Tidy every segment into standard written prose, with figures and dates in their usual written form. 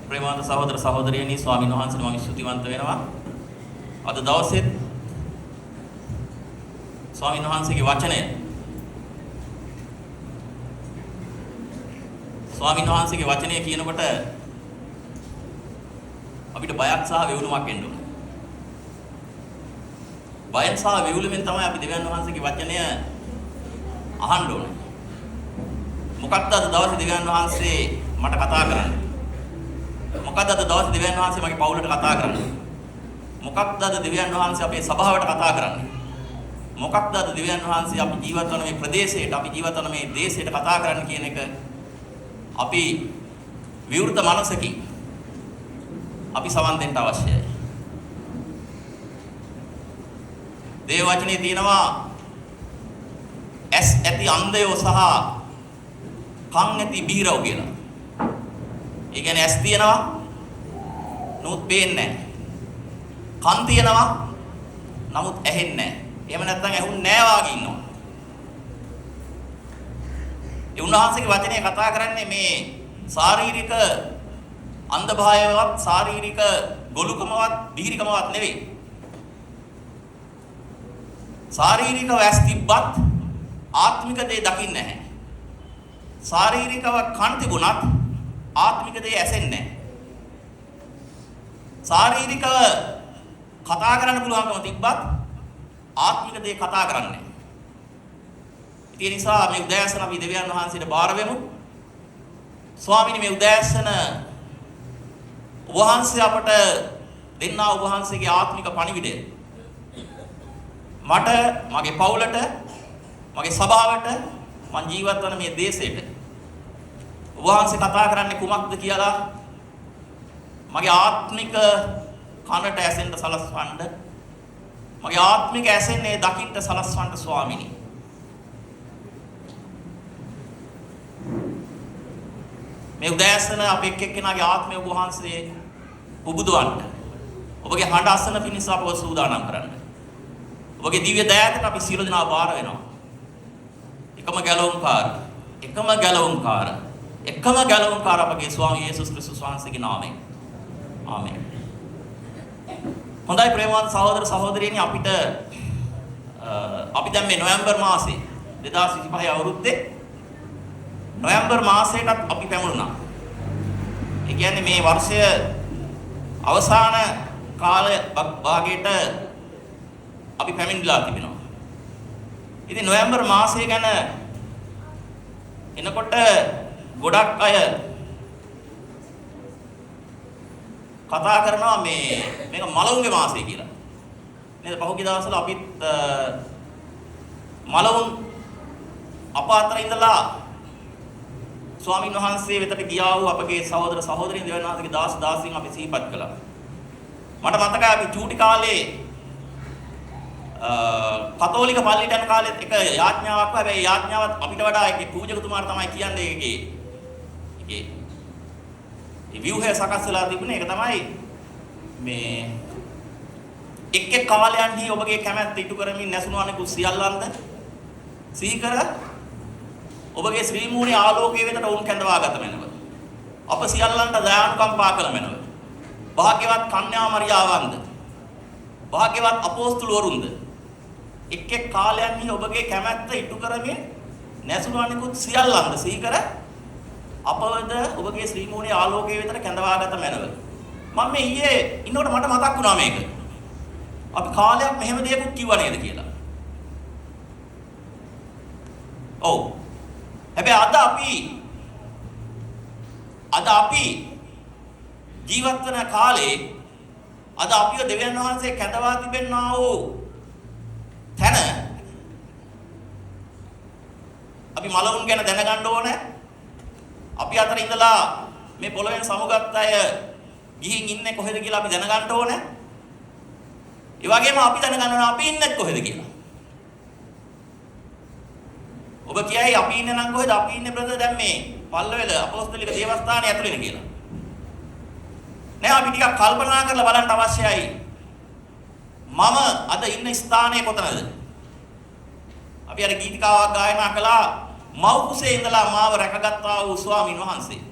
ප්‍රේමාන්ත සහෝදර සහෝදරියනි ස්වාමීන් වහන්සේට මම ස්තුතිවන්ත වෙනවා. අද දවසේ ස්වාමීන් වහන්සේගේ වචනය කියනකොට අපිට බයක් සහ වෙවුලුමක් එන්න ඕනේ. බයෙන් සහ වෙවුලුමෙන් තමයි අපි දෙවියන් වහන්සේගේ වචනය අහන්න ඕනේ. මොකක්ද අද දවසේ දෙවියන් වහන්සේ මට කතා කරන්නේ? මොකක්ද අද දවසේ දෙවියන් වහන්සේ මගේ පවුලට කතා කරන්නේ? මොකක්ද අද දෙවියන් වහන්සේ අපේ සභාවට කතා කරන්නේ? මොකක්ද අද දෙවියන් වහන්සේ අපි ජීවත් වන මේ ප්‍රදේශයට, අපි ජීවත් වන මේ දේශයට කතා කරන්න කියන එක අපි විවෘත මනසකින් අපි සවන් දෙන්න අවශ්‍යයි. දේව වචනේ තියෙනවා ඇස් ඇති අන්ධයෝ සහ කන් ඇති බීරව කියලා. ඒ කියන්නේ ඇස් තියෙනවා නමුත් පේන්නේ නැහැ. කන් තියෙනවා නමුත් ඇහෙන්නේ නැහැ. එහෙම නැත්නම් ඇහුන්නේ නැහැ වාගේ ඉන්නවා. ඒ උන්වහන්සේගේ වචනේ කතා කරන්නේ මේ ශාරීරික අන්ධභාවයවත් ශාරීරික ගොළුකමවත් බීරිකමවත් නෙවෙයි. ශාරීරිකව ඇස් තිබ්බත් ආත්මික දේ දකින්නේ නැහැ. ශාරීරිකව කන් තිබුණත් ආත්මික දේ ඇසෙන්නේ නැහැ. ශාරීරිකව කතා කරන්න පුළුවන්කම තිබ්බත් ආත්මික දේ කතා කරන්නේ. ඒ නිසා මේ උදෑසන අපි දෙවියන් වහන්සේට බාර වෙමු. ස්වාමීනි මේ උදෑසන වහන්සේ අපට දෙන්නා වහන්සේගේ ආත්මික පණිවිඩය මට මගේ පවුලට මගේ සභාවට මං ජීවත් වන මේ දේශයට වහන්සේ කතා කරන්නේ කුමක්ද කියලා මගේ ආත්මික කනට ඇසෙන්න සලස්වන්න මගේ ආත්මික ඇසෙන්නේ දකින්න සලස්වන්න ස්වාමීනි. මේ උදෑසන අපේ එක්කෙනාගේ ආත්මය ඔබ වහන්සේ පුබුදවන්න. ඔබගේ හඬ අසන පිණිස අපව සූදානම් කරන්න. ඔබගේ දිව්‍ය දයාවට අපි සියලු දෙනා බාර වෙනවා. එකම ගැලවුම්කාර අපගේ ස්වාමී යේසුස් ක්‍රිස්තුස් වහන්සේගේ නාමයෙන්. ආමේන්. හොඳයි ප්‍රේමවත් සහෝදර සහෝදරියනි අපි දැන් මේ නොවැම්බර් මාසේ 2025 අවුරුද්දේ නොවැම්බර් මාසයටත් අපි පැමුණා. ඒ කියන්නේ මේ වර්ෂය අවසාන කාල භාගයට අපි පැමිණිලා තිබෙනවා. ඉතින් නොවැම්බර් මාසය ගැන එනකොට ගොඩක් අය කතා කරනවා මේක මලවුන්ගේ මාසය කියලා. නේද? පහුගිය දවස්වල අපිත් මලවුන් අප අතර ඉඳලා ස්වාමීන් වහන්සේ වෙතට ගියා වූ අපගේ සහෝදර සහෝදරීන් දෙවියන් වහන්සේගේ දාස දාසීන් අපි සිහිපත් කළා. මට මතකයි අපි චූටි කාලේ කතෝලික පල්ලියට යන කාලෙත් එක යාඥාවක් වුණා. හැබැයි යාඥාවත් අපිට වඩා ඒකේ පූජකතුමාට තමයි කියන්නේ ඒකේ ඒ ව්‍යුහය සකස් වෙලා තිබුණේ. ඒක තමයි මේ එක් කාලයන්හි ඔබගේ කැමැත්ත ඉටු කරමින් නැසුණු අනෙකුත් සියල්ලන්ද සීකර ඔබගේ ශ්‍රී මූණේ ආලෝකයේ වෙතට වුන් කැඳවාගත මැනව. අප සියල්ලන්ට දයානුකම්පා කළ මැනව. භාග්‍යවත් කන්‍යා මරියාවන්ද භාග්‍යවත් අපෝස්තුලවරුන්ද එක් කාලයන්හි ඔබගේ කැමැත්ත ඉටු කරමින් නැසුණු අනෙකුත් සියල්ලන්ද සීකර අපවද ඔබගේ ශ්‍රී මූණේ ආලෝකයේ වෙතට කැඳවාගත මැනව. මම මේ ඊයේ ඉන්නකොට මට මතක් වුණා මේක. අපි කාලයක් මෙහෙම දෙයක් කිව්වා නේද කියලා. ඔව්. හැබැයි අද අපි ජීවත් වෙන කාලේ අද අපිව දෙවියන් වහන්සේ කැඳවා තිබෙනා වූ තැන අපි මලවුන් ගැන දැනගන්න ඕනේ. අපි අතර ඉඳලා මේ පොළොවෙන් සමුගත් අය ගිහින් ඉන්නේ කොහෙද කියලා අපි දැනගන්න ඕනේ. ඒ වගේම අපි දැනගන්න ඕනේ අපි ඉන්නේ කොහෙද කියලා. ඔබ කියයි අපි ඉන්නේ නම් කොහෙද? අපි ඉන්නේ බ්‍රදර් දැන් මේ පල්ලවෙල අපොස්තලික දේවස්ථානයේ ඇතුළේනේ කියලා. නෑ අපි ටිකක් කල්පනා කරලා බලන්න අවශ්‍යයි. මම අද ඉන්න ස්ථානය කොතනද? අපි අර ගීතිකාවක් ගායනා කළා මව් කුසේ ඉඳලා මාව රැකගත්තා වූ ස්වාමින් වහන්සේ.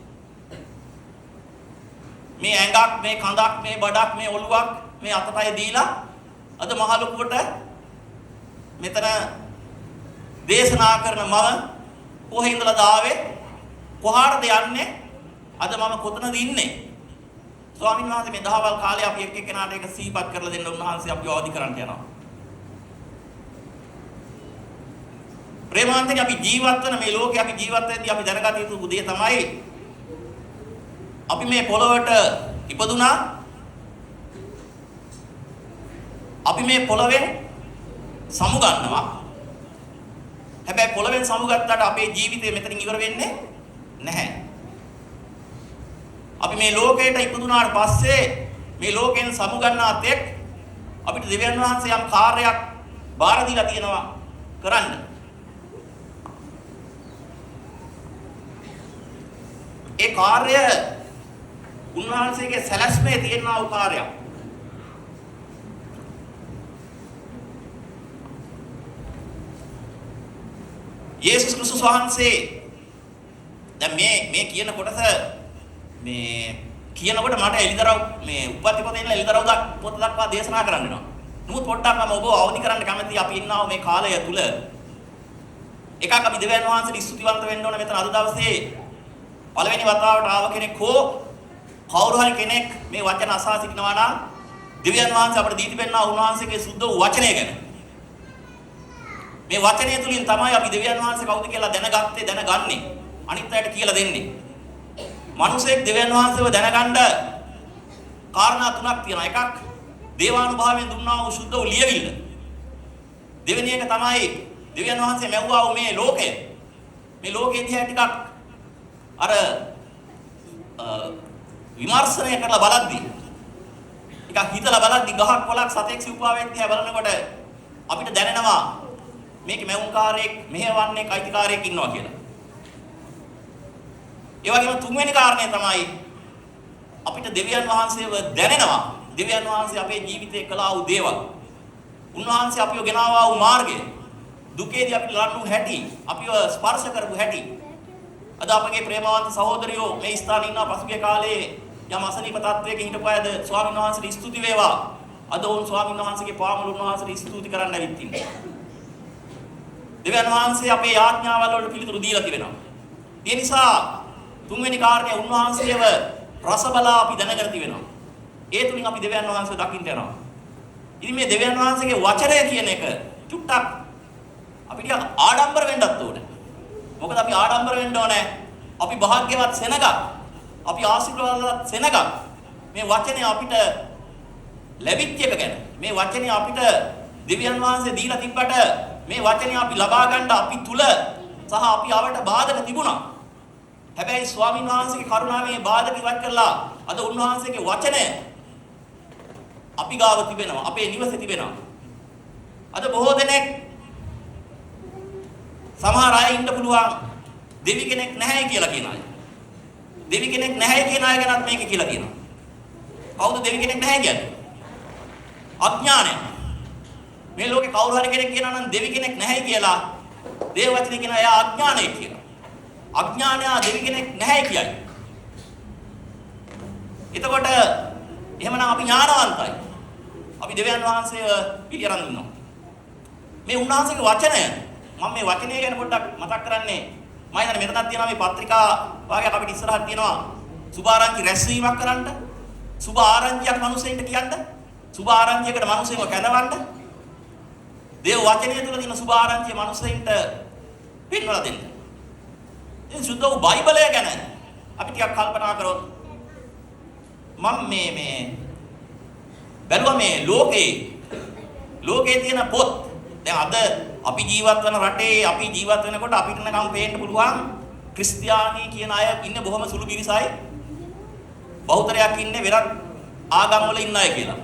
මේ ඇඟක්, මේ කඳක්, මේ බඩක්, මේ ඔළුවක්, මේ අතපය දීලා අද මහලොකුවට මෙතන දේශනා කරන මම කොහේ ඉඳලාද ආවේ? කොහාටද යන්නේ? අද මම කොතනද ඉන්නේ? ස්වාමීන් වහන්සේ මේ දහවල් කාලේ අපි එක් එක්කෙනාට ඒක සිහිපත් කරලා දෙන්න උන්වහන්සේ අපිව අවදි කරන්න යනවා. ප්‍රේමාන්තක අපි ජීවත් වෙන මේ ලෝකේ අපි ජීවත් වෙද්දී අපි දැනගත යුතු දේ තමයි අපි මේ පොළොවට ඉපදුනා. අපි මේ පොළොවෙන් සමු ගන්නවා. හැබැයි පොළොවෙන් සමු ගත්තාට අපේ ජීවිතය මෙතනින් ඉවර වෙන්නේ නැහැ. අපි මේ ලෝකයට ඉපදුනාට පස්සේ මේ ලෝකෙන් සමු ගන්නා තෙක් අපිට දෙවියන් වහන්සේ යම් කාර්යයක් බාර දීලා තියෙනවා කරන්න. ඒ කාර්ය උන්වහන්සේගේ සැලැස්මේ තියෙනා වූ කාර්යයක්. යේසුස් ක්‍රිස්තුස් වහන්සේ දැන් මේ කියන කොටස මේ කියනකොට මට එලිදරව් මේ උපතිපදෙන්න එලිදරව් පොත දක්වා දේශනා කරන්න වෙනවා. නමුත් පොඩ්ඩක් මම ඔබව අවදි කරන්න කැමතියි. අපි ඉන්නා මේ කාලය තුල එකක් අපි දෙවියන් වහන්සේට ස්තුතිවන්ත වෙන්න ඕන. මෙතන අද දවසේ පළවෙනි වතාවට ආව කෙනෙක් හෝ කවුරු හරි කෙනෙක් මේ වචන අසා සිටිනවා නම් දෙවියන් වහන්සේ අපට දී තිබෙනා උන්වහන්සේගේ සුද්ධ වූ වචනය ගැන මේ වචනය තුලින් තමයි අපි දෙවියන් වහන්සේ කවුද කියලා දැනගත්තේ දැනගන්නේ අනිත් අයට කියලා දෙන්නේ. මිනිසෙක් දෙවියන් වහන්සේව දැනගන්න කාරණා තුනක් තියෙනවා. එකක් දේවානුභාවයෙන් දුන්නා වූ සුද්ධ වූ ලියවිල්ල. දෙවෙනි එක තමයි දෙවියන් වහන්සේ මැව්වා වූ මේ ලෝකය. මේ ලෝකයේ දිහා ටිකක් අර විමර්ශනය කරලා බලද්දී ටිකක් හිතලා බලද්දී ගහක් කොලක් සතෙක් සිව්පාවෙක් දිහා බලනකොට අපිට දැනෙනවා මේකේ මැවුම්කාරයෙක් මෙහෙවන්නේ අයිතිකාරයෙක් ඉන්නවා කියලා. ඒ වගේම තුන්වෙනි කාරණය තමයි අපිට දෙවියන් වහන්සේව දැනෙනවා. දෙවියන් වහන්සේ අපේ ජීවිතේ කළා වූ දේවල්. උන්වහන්සේ අපිව ගෙනාවා වූ මාර්ගය. දුකේදී අපිට ලන්නු හැටි, අපිව ස්පර්ශ කරපු හැටි. අද අපගේ ප්‍රේමවන්ත සහෝදරියෝ මේ ස්ථානයේ ඉන්න පසුගිය කාලේ යම් අසනීප තත්වයක හිටපු අයද ස්වාමීන් වහන්සේට ස්තුති වේවා. අද වුන් ස්වාමීන් වහන්සේගේ පාමුල උන්වහන්සේට ස්තුති කරන්න ඇවිත් ඉන්නේ. දෙවියන් වහන්සේ අපේ යාඥාවල් වලට පිළිතුරු දීලා තිබෙනවා. ඒ නිසා තුන්වෙනි කාරණය උන්වහන්සේව රසබලා අපි දැනගෙන තිබෙනවා. ඒ තුලින් අපි දෙවියන් වහන්සේ දකින්න යනවා. ඉතින් මේ දෙවියන් වහන්සේගේ වචනය කියන එක චුට්ටක් අපිට ආඩම්බර වෙන්නත් ඕනේ. මොකද අපි ආඩම්බර වෙන්න ඕනේ. අපි භාග්‍යවත් සෙනගක්. අපි ආශිර්වාදවත් සෙනගක්. මේ වචනේ අපිට ලැබිච්ච එක ගැන. මේ වචනේ අපිට දෙවියන් වහන්සේ දීලා තිබ්බට මේ වචනේ අපි ලබා ගන්න අපි තුල සහ අපි ආවට බාධක තිබුණා. හැබැයි ස්වාමීන් වහන්සේගේ කරුණාවෙන් මේ බාධක ඉවත් කරලා අද උන්වහන්සේගේ වචනය අපි ගාව තිබෙනවා. අපේ නිවසේ තිබෙනවා. අද බොහෝ දෙනෙක් සමහර අය ඉන්න පුළුවන් දෙවි කෙනෙක් නැහැ කියලා කියන අය. දෙවි කෙනෙක් නැහැ කියන අය ගැනත් මේක කියලා කියනවා. කවුද දෙවි කෙනෙක් නැහැ කියන්නේ? අඥානය. මේ ලෝකේ කවුරු හරි කෙනෙක් කියනවා නම් දෙවි කෙනෙක් නැහැ කියලා දේව වචනේ කියන අය අඥානයි කියලා. අඥානය දෙවි කෙනෙක් නැහැ කියයි. එතකොට එහෙමනම් අපි ඥානවන්තයි. අපි දෙවියන් වහන්සේව පිළිඅරන් ඉන්නවා. මේ උන්වහන්සේගේ වචනය මම මේ වචනය ගැන පොඩ්ඩක් මතක් කරන්නේ. මම හිතන්නේ මෙතනක් තියෙනවා මේ පත්‍රිකා වාගයක් අපිට ඉස්සරහට තියෙනවා. සුභ ආරංචි රැස්වීමක් කරන්න. සුභ ආරංචියක් මිනිසෙන්ට කියන්න. සුභ ආරංචියකට මිනිසෙන්ව කැඳවන්න. දේව වචනය තුළ තියෙන සුභ ආරංචිය මිනිසෙන්ට පෙන්වලා දෙන්න. ඉතින් සුද්ධ වූ බයිබලය ගැන අපි ටිකක් කල්පනා කරොත් මම මේ බැලුවා මේ ලෝකේ තියෙන පොත් දැන් අද අපි ජීවත් වෙන රටේ අපි ජීවත් වෙනකොට අපිට නිකම් පේන්න පුළුවන් ක්‍රිස්තියානි කියන අය ඉන්නේ බොහොම සුළු පිරිසයි බෞද්ධරයක් ඉන්නේ වෙනත් ආගම් වල ඉන්න අය කියලා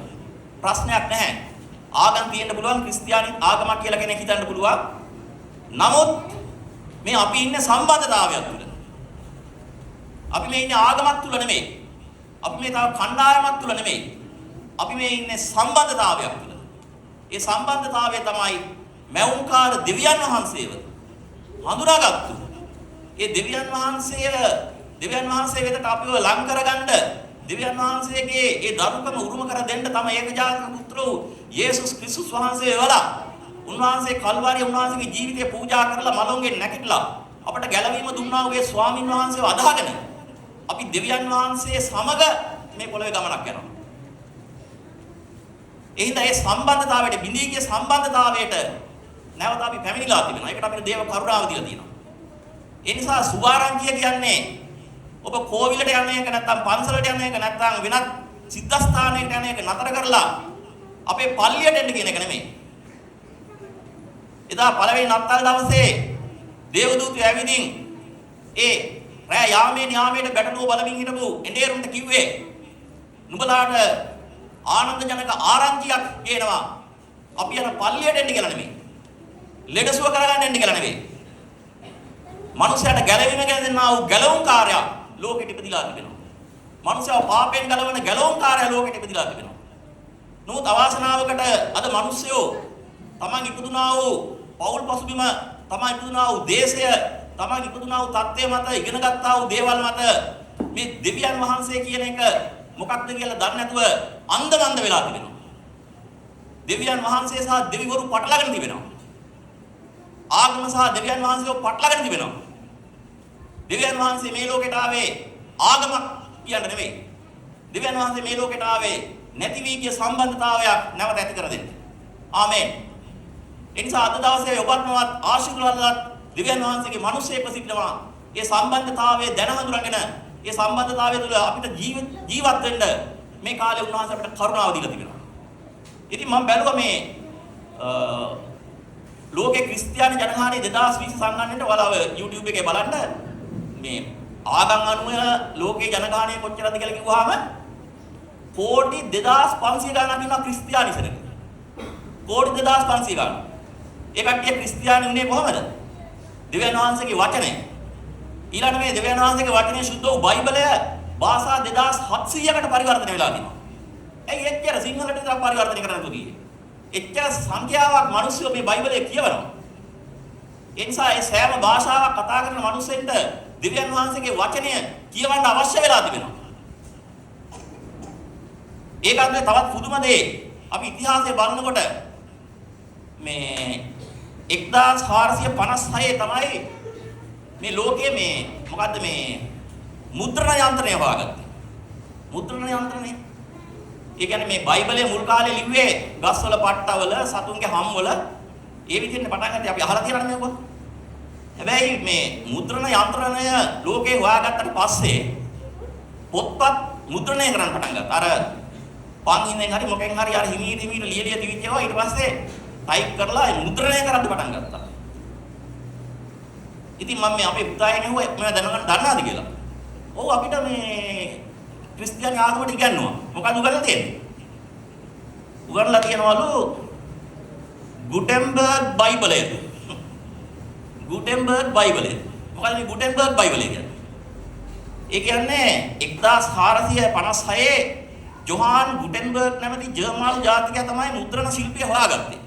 ප්‍රශ්නයක් නැහැ ආගම් තියෙන්න පුළුවන් ක්‍රිස්තියානි ආගමක් කියලා කෙනෙක් හිතන්න පුළුවන් නමුත් මේ අපි ඉන්නේ සම්බන්ධතාවයක් තුල අපි මේ ඉන්නේ ආගමක් තුල නෙමෙයි අපි මේ තව කණ්ඩායමක් තුල නෙමෙයි අපි මේ ඉන්නේ සම්බන්ධතාවයක් තුල ඒ සම්බන්ධතාවය තමයි මෞංකාර දෙවියන් වහන්සේව හඳුනාගත්තු ඒ දෙවියන් වහන්සේ වෙතට අපිව ලං කරගන්න දෙවියන් වහන්සේගේ ඒ දරුකම උරුම කර දෙන්න තමයි ඒකජාතක පුත්‍ර වූ යේසුස් ක්‍රිස්තුස් වහන්සේ වෙලා උන්වහන්සේ කල්වාරිය උන්වහන්සේගේ ජීවිතය පූජා කරලා මලොංගෙන් නැගිටලා අපට ගැලවීම දුන්නා වූ ඒ ස්වාමින් වහන්සේව අදහගෙන අපි දෙවියන් වහන්සේ සමග මේ පොළවේ ගමනක් යනවා. එහෙනම් ඒ සම්බන්ධතාවයට බිඳී ගිය සම්බන්ධතාවයට නැවත අපි පැමිණිලා තිබෙනවා. ඒකට අපිට දේව කරුණාව දීලා තියෙනවා. ඒ නිසා සුභාරංචිය කියන්නේ ඔබ කෝවිලට යන එක නැත්නම් පන්සලට යන එක නැත්නම් වෙනත් සිද්ධාස්ථානයකට යන එක නතර කරලා අපේ පල්ලියට එන්න කියන එක නෙමෙයි. එදා පළවෙනි නත්තල් දවසේ දේවදූතයෝ ඇවිදින් ඒ රෑ යාමේට ගැටලුව බලමින් හිටපු එඬේරුන්ට කිව්වේ නුඹලාට ආනන්ද ජනක ආරංචියක් ගේනවා. අපි යන පල්ලියට එන්න කියලා නෙමෙයි. ලෙඩසුව කරගන්න එන්න කියලා නෙමෙයි. මනුස්සයාට ගැලවීම ගැන දෙන්නා වූ ගැලවුම් කාර්යයක් ලෝකෙට ඉපදිලා තිබෙනවා. මනුස්සයව පාපයෙන් ගලවන ගැලවුම් කාර්යය ලෝකෙට ඉපදිලා තිබෙනවා. නමුත් අවාසනාවකට අද මිනිස්සුયો තමන් ඉපදුනා වූ පෞල් පසුබිම, තමන් ඉපදුනා වූ දේශය, තමන් ඉපදුනා වූ තත්ත්වය මත ඉගෙන ගත්තා වූ දේවල් මත මේ දෙවියන් වහන්සේ කියන එක මොකක්ද කියලා දන්නේ නැතුව අන්ධ වෙලා තිබෙනවා. දෙවියන් වහන්සේ සහ දෙවිවරු පටලගෙන තිබෙනවා. ආගම සහ දෙවියන් වහන්සේව පටලගෙන තිබෙනවා. දෙවියන් වහන්සේ මේ ලෝකෙට ආවේ ආගම කියන්න නෙමෙයි. දෙවියන් වහන්සේ මේ ලෝකෙට ආවේ නැති වී ගිය සම්බන්ධතාවයක් නැවත ඇති කර දෙන්න. ආමේන්. ඒ නිසා අද දවසේ ඔබත්මවත් ආශිර්වාදවත් දෙවියන් වහන්සේගේ මිනිස්සෙක් සිටිනවා. ඒ සම්බන්ධතාවයේ දැන හඳුනගෙන ඒ සම්බන්ධතාවය තුළ අපිට ජීවත් වෙන්න මේ කාලේ උන්වහන්සේ අපිට කරුණාව දීලා තිබෙනවා. ඉතින් මම බැලුවා මේ ලෝකේ ක්‍රිස්තියානි ජනගහනය 2020 සංගණනයට වලව YouTube එකේ බලන්න මේ ආගම් අනුව ලෝකේ ජනගහනය කොච්චරද කියලා කිව්වහම කෝටි 2500 ගණනක් ඉන්නවා ක්‍රිස්තියානි සෙනඟ. කෝටි 2500 ගණන්. ඒ කට්ටිය ක්‍රිස්තියානි උනේ කොහමද? දෙවියන් වහන්සේගේ වචනේ. ඊළඟ මේ දෙවියන් වහන්සේගේ වචනේ සුද්ධ වූ බයිබලය භාෂා 2700කට පරිවර්තනය වෙලා තිනවා. ඇයි එච්චර සිංහලට විතර පරිවර්තනය කරන්න පුළුවන්? එච්චර සංඛ්‍යාවක් මිනිස්සු මේ බයිබලයේ කියවනවා. ඒ නිසා ඒ සෑම භාෂාවක් කතා කරන මිනිස්සුන්ට දෙවියන් වහන්සේගේ වචනය කියවන්න අවශ්‍ය වෙලා තිබෙනවා. ඒකත් තවත් පුදුම දෙයක්. අපි ඉතිහාසය බලනකොට මේ 1456 තමයි මේ ලෝකයේ මේ මොකද්ද මේ මුද්‍රණ යන්ත්‍රය හොයාගත්තේ. මුද්‍රණ යන්ත්‍රනේ. ඒ කියන්නේ මේ බයිබලයේ මුල් කාලේ ලිව්වේ ගස්වල පට්ටවල සතුන්ගේ හම්වල ඒ විදිහට පටන් ගත්තේ අපි අහලා තියෙනවනේ මේක. හැබැයි මේ මුද්‍රණ යන්ත්‍රණය ලෝකේ හොයාගත්තට පස්සේ පොත්පත් මුද්‍රණය කරන්න පටන් ගත්තා. අර පන්හිඳෙන් හරි මොකෙන් හරි අර හිමීට ලියලිය තිබිච්චේවා ඊට පස්සේ ටයිප් කරලා මුද්‍රණය කරන්න පටන් ගත්තා. ඉතින් මම මේ අපේ පුතාගෙන් ඇහුවා මම දැනගන්න දන්නවද කියලා. ඔව් අපිට මේ ක්‍රිස්තියානි ආගමට ඉගෙනනවා. මොකද උගන්ලා තියෙන්නේ? උගන්ලා තියනවලු ගුටෙන්බර්ග් බයිබලය. ගුටෙන්බර්ග් බයිබලය. මොකද මේ ගුටෙන්බර්ග් බයිබලය කියන්නේ? ඒ කියන්නේ 1456 ජොහාන් ගුටෙන්බර්ග් නැමැති ජර්මන් ජාතිකයා තමයි මුද්‍රණ ශිල්පය හොයාගත්තේ.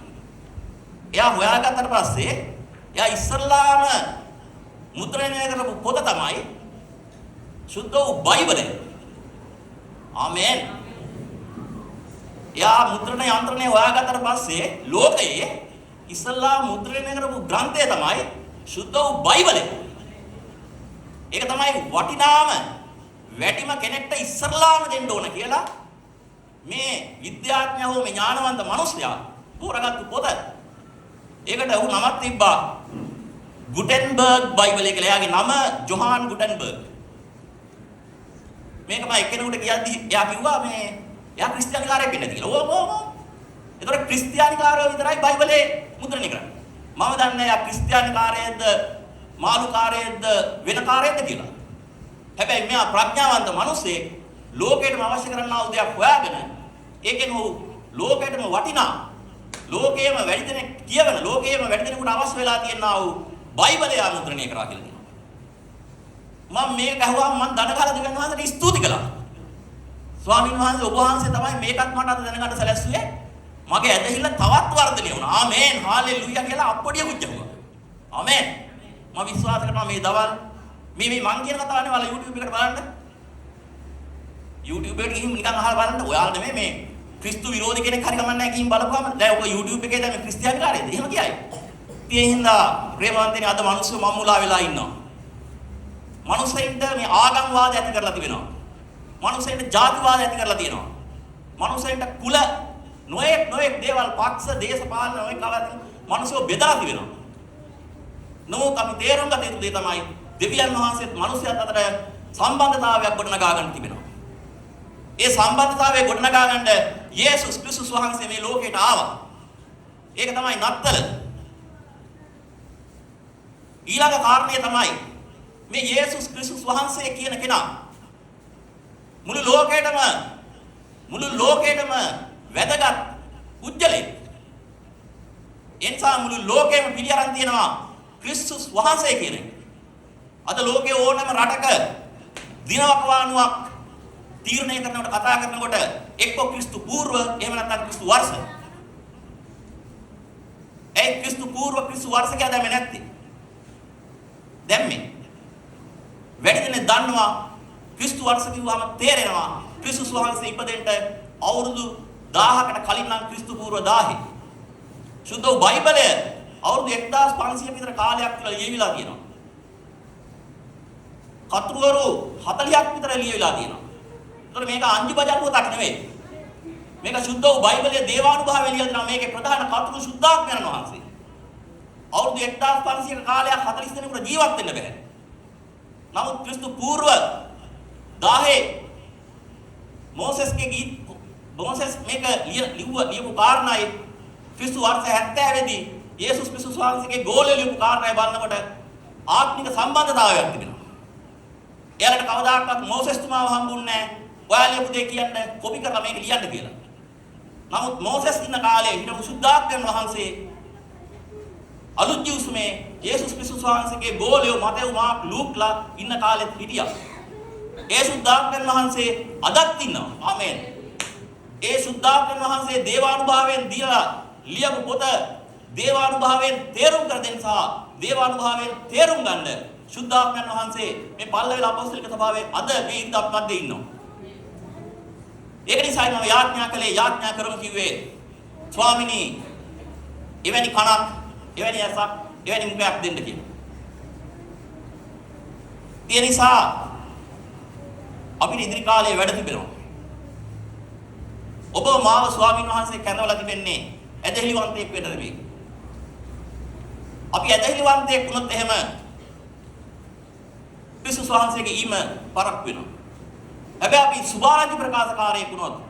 එයා හොයාගත්තට පස්සේ එයා ඉස්සල්ලාම මුද්‍රණය කරපු පොත තමයි සුද්ධ වූ බයිබලය. ආමේන්. එයා මුද්‍රණ යන්ත්‍රණය හොයාගත්තට පස්සේ ලෝකයේ ඉස්සල්ලාම මුද්‍රණය කරපු ග්‍රන්ථය තමයි සුද්ධ වූ බයිබලය. ඒක තමයි වටිනාම වැඩිම කෙනෙක්ට ඉස්සල්ලාම දෙන්න ඕන කියලා මේ විද්‍යාඥයෝ මේ ඥානවන්ත මිනිසයා තෝරාගත්තු පොත. ඒකට උ නමක් තිබ්බා ගුටෙන්බර්ග් බයිබලය කියලා. එයාගේ නම ජොහාන් ගුටෙන්බර්ග්. මේක මම එක්කෙනෙකුට කියද්දි එයා කිව්වා මේ එයා ක්‍රිස්තියානිකාරයෙක් වෙන්න ඇති කියලා. ඕ. ඒතකොට ක්‍රිස්තියානිකාරයෝ විතරයි බයිබලේ මුද්‍රණය කරන්නේ. මම දන්නේ එයා ක්‍රිස්තියානිකාරයෙක්ද මාළුකාරයෙක්ද වෙන කාරයෙක්ද කියලා. හැබැයි මෙයා ප්‍රඥාවන්ත මිනිසෙක් ලෝකෙටම අවශ්‍ය කරනා උදයක් හොයාගෙන ඒකෙන් ඔහු ලෝකෙටම වටිනා ලෝකයේම වැඩි දෙනෙක් කියවන ලෝකයේම වැඩි දෙනෙකුට අවශ්‍ය වෙලා තියෙනා වූ බයිබලය මුද්‍රණය කරා කියලා කියනවා. මම මේක අහුවාම මම දඩකාලා දෙවියන් වහන්සේට ස්තුති කළා. ස්වාමීන් වහන්සේ ඔබ වහන්සේ තමයි මේකත් මට අද දැනගන්න සැලැස්සුවේ. මගේ ඇදහිල්ල තවත් වර්ධනය වුණා. ආමේන් හාලෙලූයා කියලා අප්පඩිය කුච්චුවා. ආමේන්. මම විශ්වාස කරනවා මේ දවල් මේ මං කියන කතාවනේ ඔයාලා YouTube එකට බලන්න. YouTube එකට ගිහින් නිකන් අහලා බලන්න. ඔයාලා නෙමෙයි මේ ක්‍රිස්තු විරෝධී කෙනෙක් හරි ගමන් නැහැ ගිහින් බලපුවාම දැන් ඔක YouTube එකේ දැන් මේ ක්‍රිස්තියානි කාර්යයද? එහෙම කියයි. ඒ හින්දා ප්‍රේමවන්තනේ අද මිනිස්සු මම්මුලා වෙලා ඉන්නවා. මිනිස්සෙන්ට මේ ආගම්වාද ඇති කරලා තිබෙනවා. මිනිස්සෙන්ට ජාතිවාද ඇති කරලා තියෙනවා. මිනිස්සෙන්ට කුල නොයෙක් දේවල් පක්ෂ දේශපාලන නොයෙක් කවද මිනිස්සු බෙදලා තිබෙනවා. නමුත් අපි තේරුම් ගත යුතු දේ තමයි දෙවියන් වහන්සේත් මිනිස්යාත් අතර සම්බන්ධතාවයක් ගොඩනගා ගන්න තිබෙනවා. ඒ සම්බන්ධතාවය ගොඩනගා ගන්න යේසුස් ක්‍රිස්තුස් වහන්සේ මේ ලෝකයට ආවා. ඒක තමයි නත්තල. ඊළඟ කාරණය තමයි මේ යේසුස් ක්‍රිස්තුස් වහන්සේ කියන කෙනා මුළු ලෝකෙටම වැදගත් උජ්ජලෙක්. එනිසා මුළු ලෝකෙම පිළි අරන් තියෙනවා ක්‍රිස්තුස් වහන්සේ කියන එක. අද ලෝකයේ ඕනම රටක දිනවකවානුවක් තීරණය කරනකොට කතා කරනකොට එක්ක ක්‍රිස්තු පූර්ව එහෙම නැත්නම් ක්‍රිස්තු වර්ෂ. ඒ ක්‍රිස්තු පූර්ව ක්‍රිස්තු වර්ෂ කියලා දැම්මේ නැත්තේ. දැම්මේ. වැඩි දෙනෙක් දන්නවා ක්‍රිස්තු වර්ෂ කිව්වම තේරෙනවා ක්‍රිස්තුස් වහන්සේ ඉපදෙන්න අවුරුදු 1000කට කලින් නම් ක්‍රිස්තු පූර්ව 1000. සුද්ධ බයිබලය අවුරුදු 1500 විතර කාලයක් තුළ ලියවිලා තියෙනවා. කතුවරු 40ක් විතර ලියවිලා තියෙනවා. ඒතර මේක අංජු බජල් පොතක් නෙවෙයි. මේක සුද්ධ බයිබලයේ දේවානුභාවය ලියලා තියෙනවා. මේකේ ප්‍රධාන කතුරු සුද්ධාඥයන් වහන්සේ. අවුරුදු 1500ක කාලයක් 40 දෙනෙකුට ජීවත් වෙන්න බැහැ. නමුත් ක්‍රිස්තු පූර්ව 10 මොසෙස් මේක ලියපු කාරණායි ක්‍රිස්තු වර්ෂ 70 දී යේසුස් ක්‍රිස්තුස් වහන්සේගේ ගෝලය ලියපු කාරණායි බලනකොට ආත්මික සම්බන්ධතාවයක් තිබෙනවා. එයාලට කවදාකවත් මොසෙස්තුමාව හම්බුන්නේ නැහැ. ඔයාලා ලියපු දේ කියන්නේ කොපි කරලා මේක ලියන්න කියලා. නමුත් මොසෙස් ඉන්න කාලේ හිටපු සුද්ධාඥයන් වහන්සේ අලුත් ජීවිතේ යේසුස් ක්‍රිස්තුස් වහන්සේගේ ගෝලය මතෙව් මාක් ලූක්ලා ඉන්න කාලෙත් හිටියා. ඒ සුද්ධාඥයන් වහන්සේ අදත් ඉන්නවා. ආමේන්. ඒ සුද්ධාඥයන් වහන්සේ දේවානුභාවයෙන් දීලා ලියපු පොත දේවානුභාවයෙන් තේරුම් කර දෙන්න සහ දේවානුභාවයෙන් තේරුම් ගන්න සුද්ධාඥයන් වහන්සේ මේ පල්ලෙවල අපොස්තලික සභාවේ අද මේ ඉඳපත් මැද්දේ ඉන්නවා. ඒක නිසා මම යාඥා කරමු කිව්වේ ස්වාමිනී එවැනි කණක් එවැනි ඇසක් එවැනි මුඛයක් දෙන්න කියලා. ඒ නිසා අපිට ඉදිරි කාලයේ වැඩ තිබෙනවා. ඔබ මාව ස්වාමීන් වහන්සේ කැඳවලා තිබෙන්නේ ඇදහිලිවන්තයෙක් වෙන්න නෙවෙයි. අපි ඇදහිලිවන්තයෙක් වුණොත් එහෙම ක්‍රිස්තුස් වහන්සේගේ ඊම පරක් වෙනවා. හැබැයි අපි සුභාරංචි ප්‍රකාශකාරයෙක් වුණොත්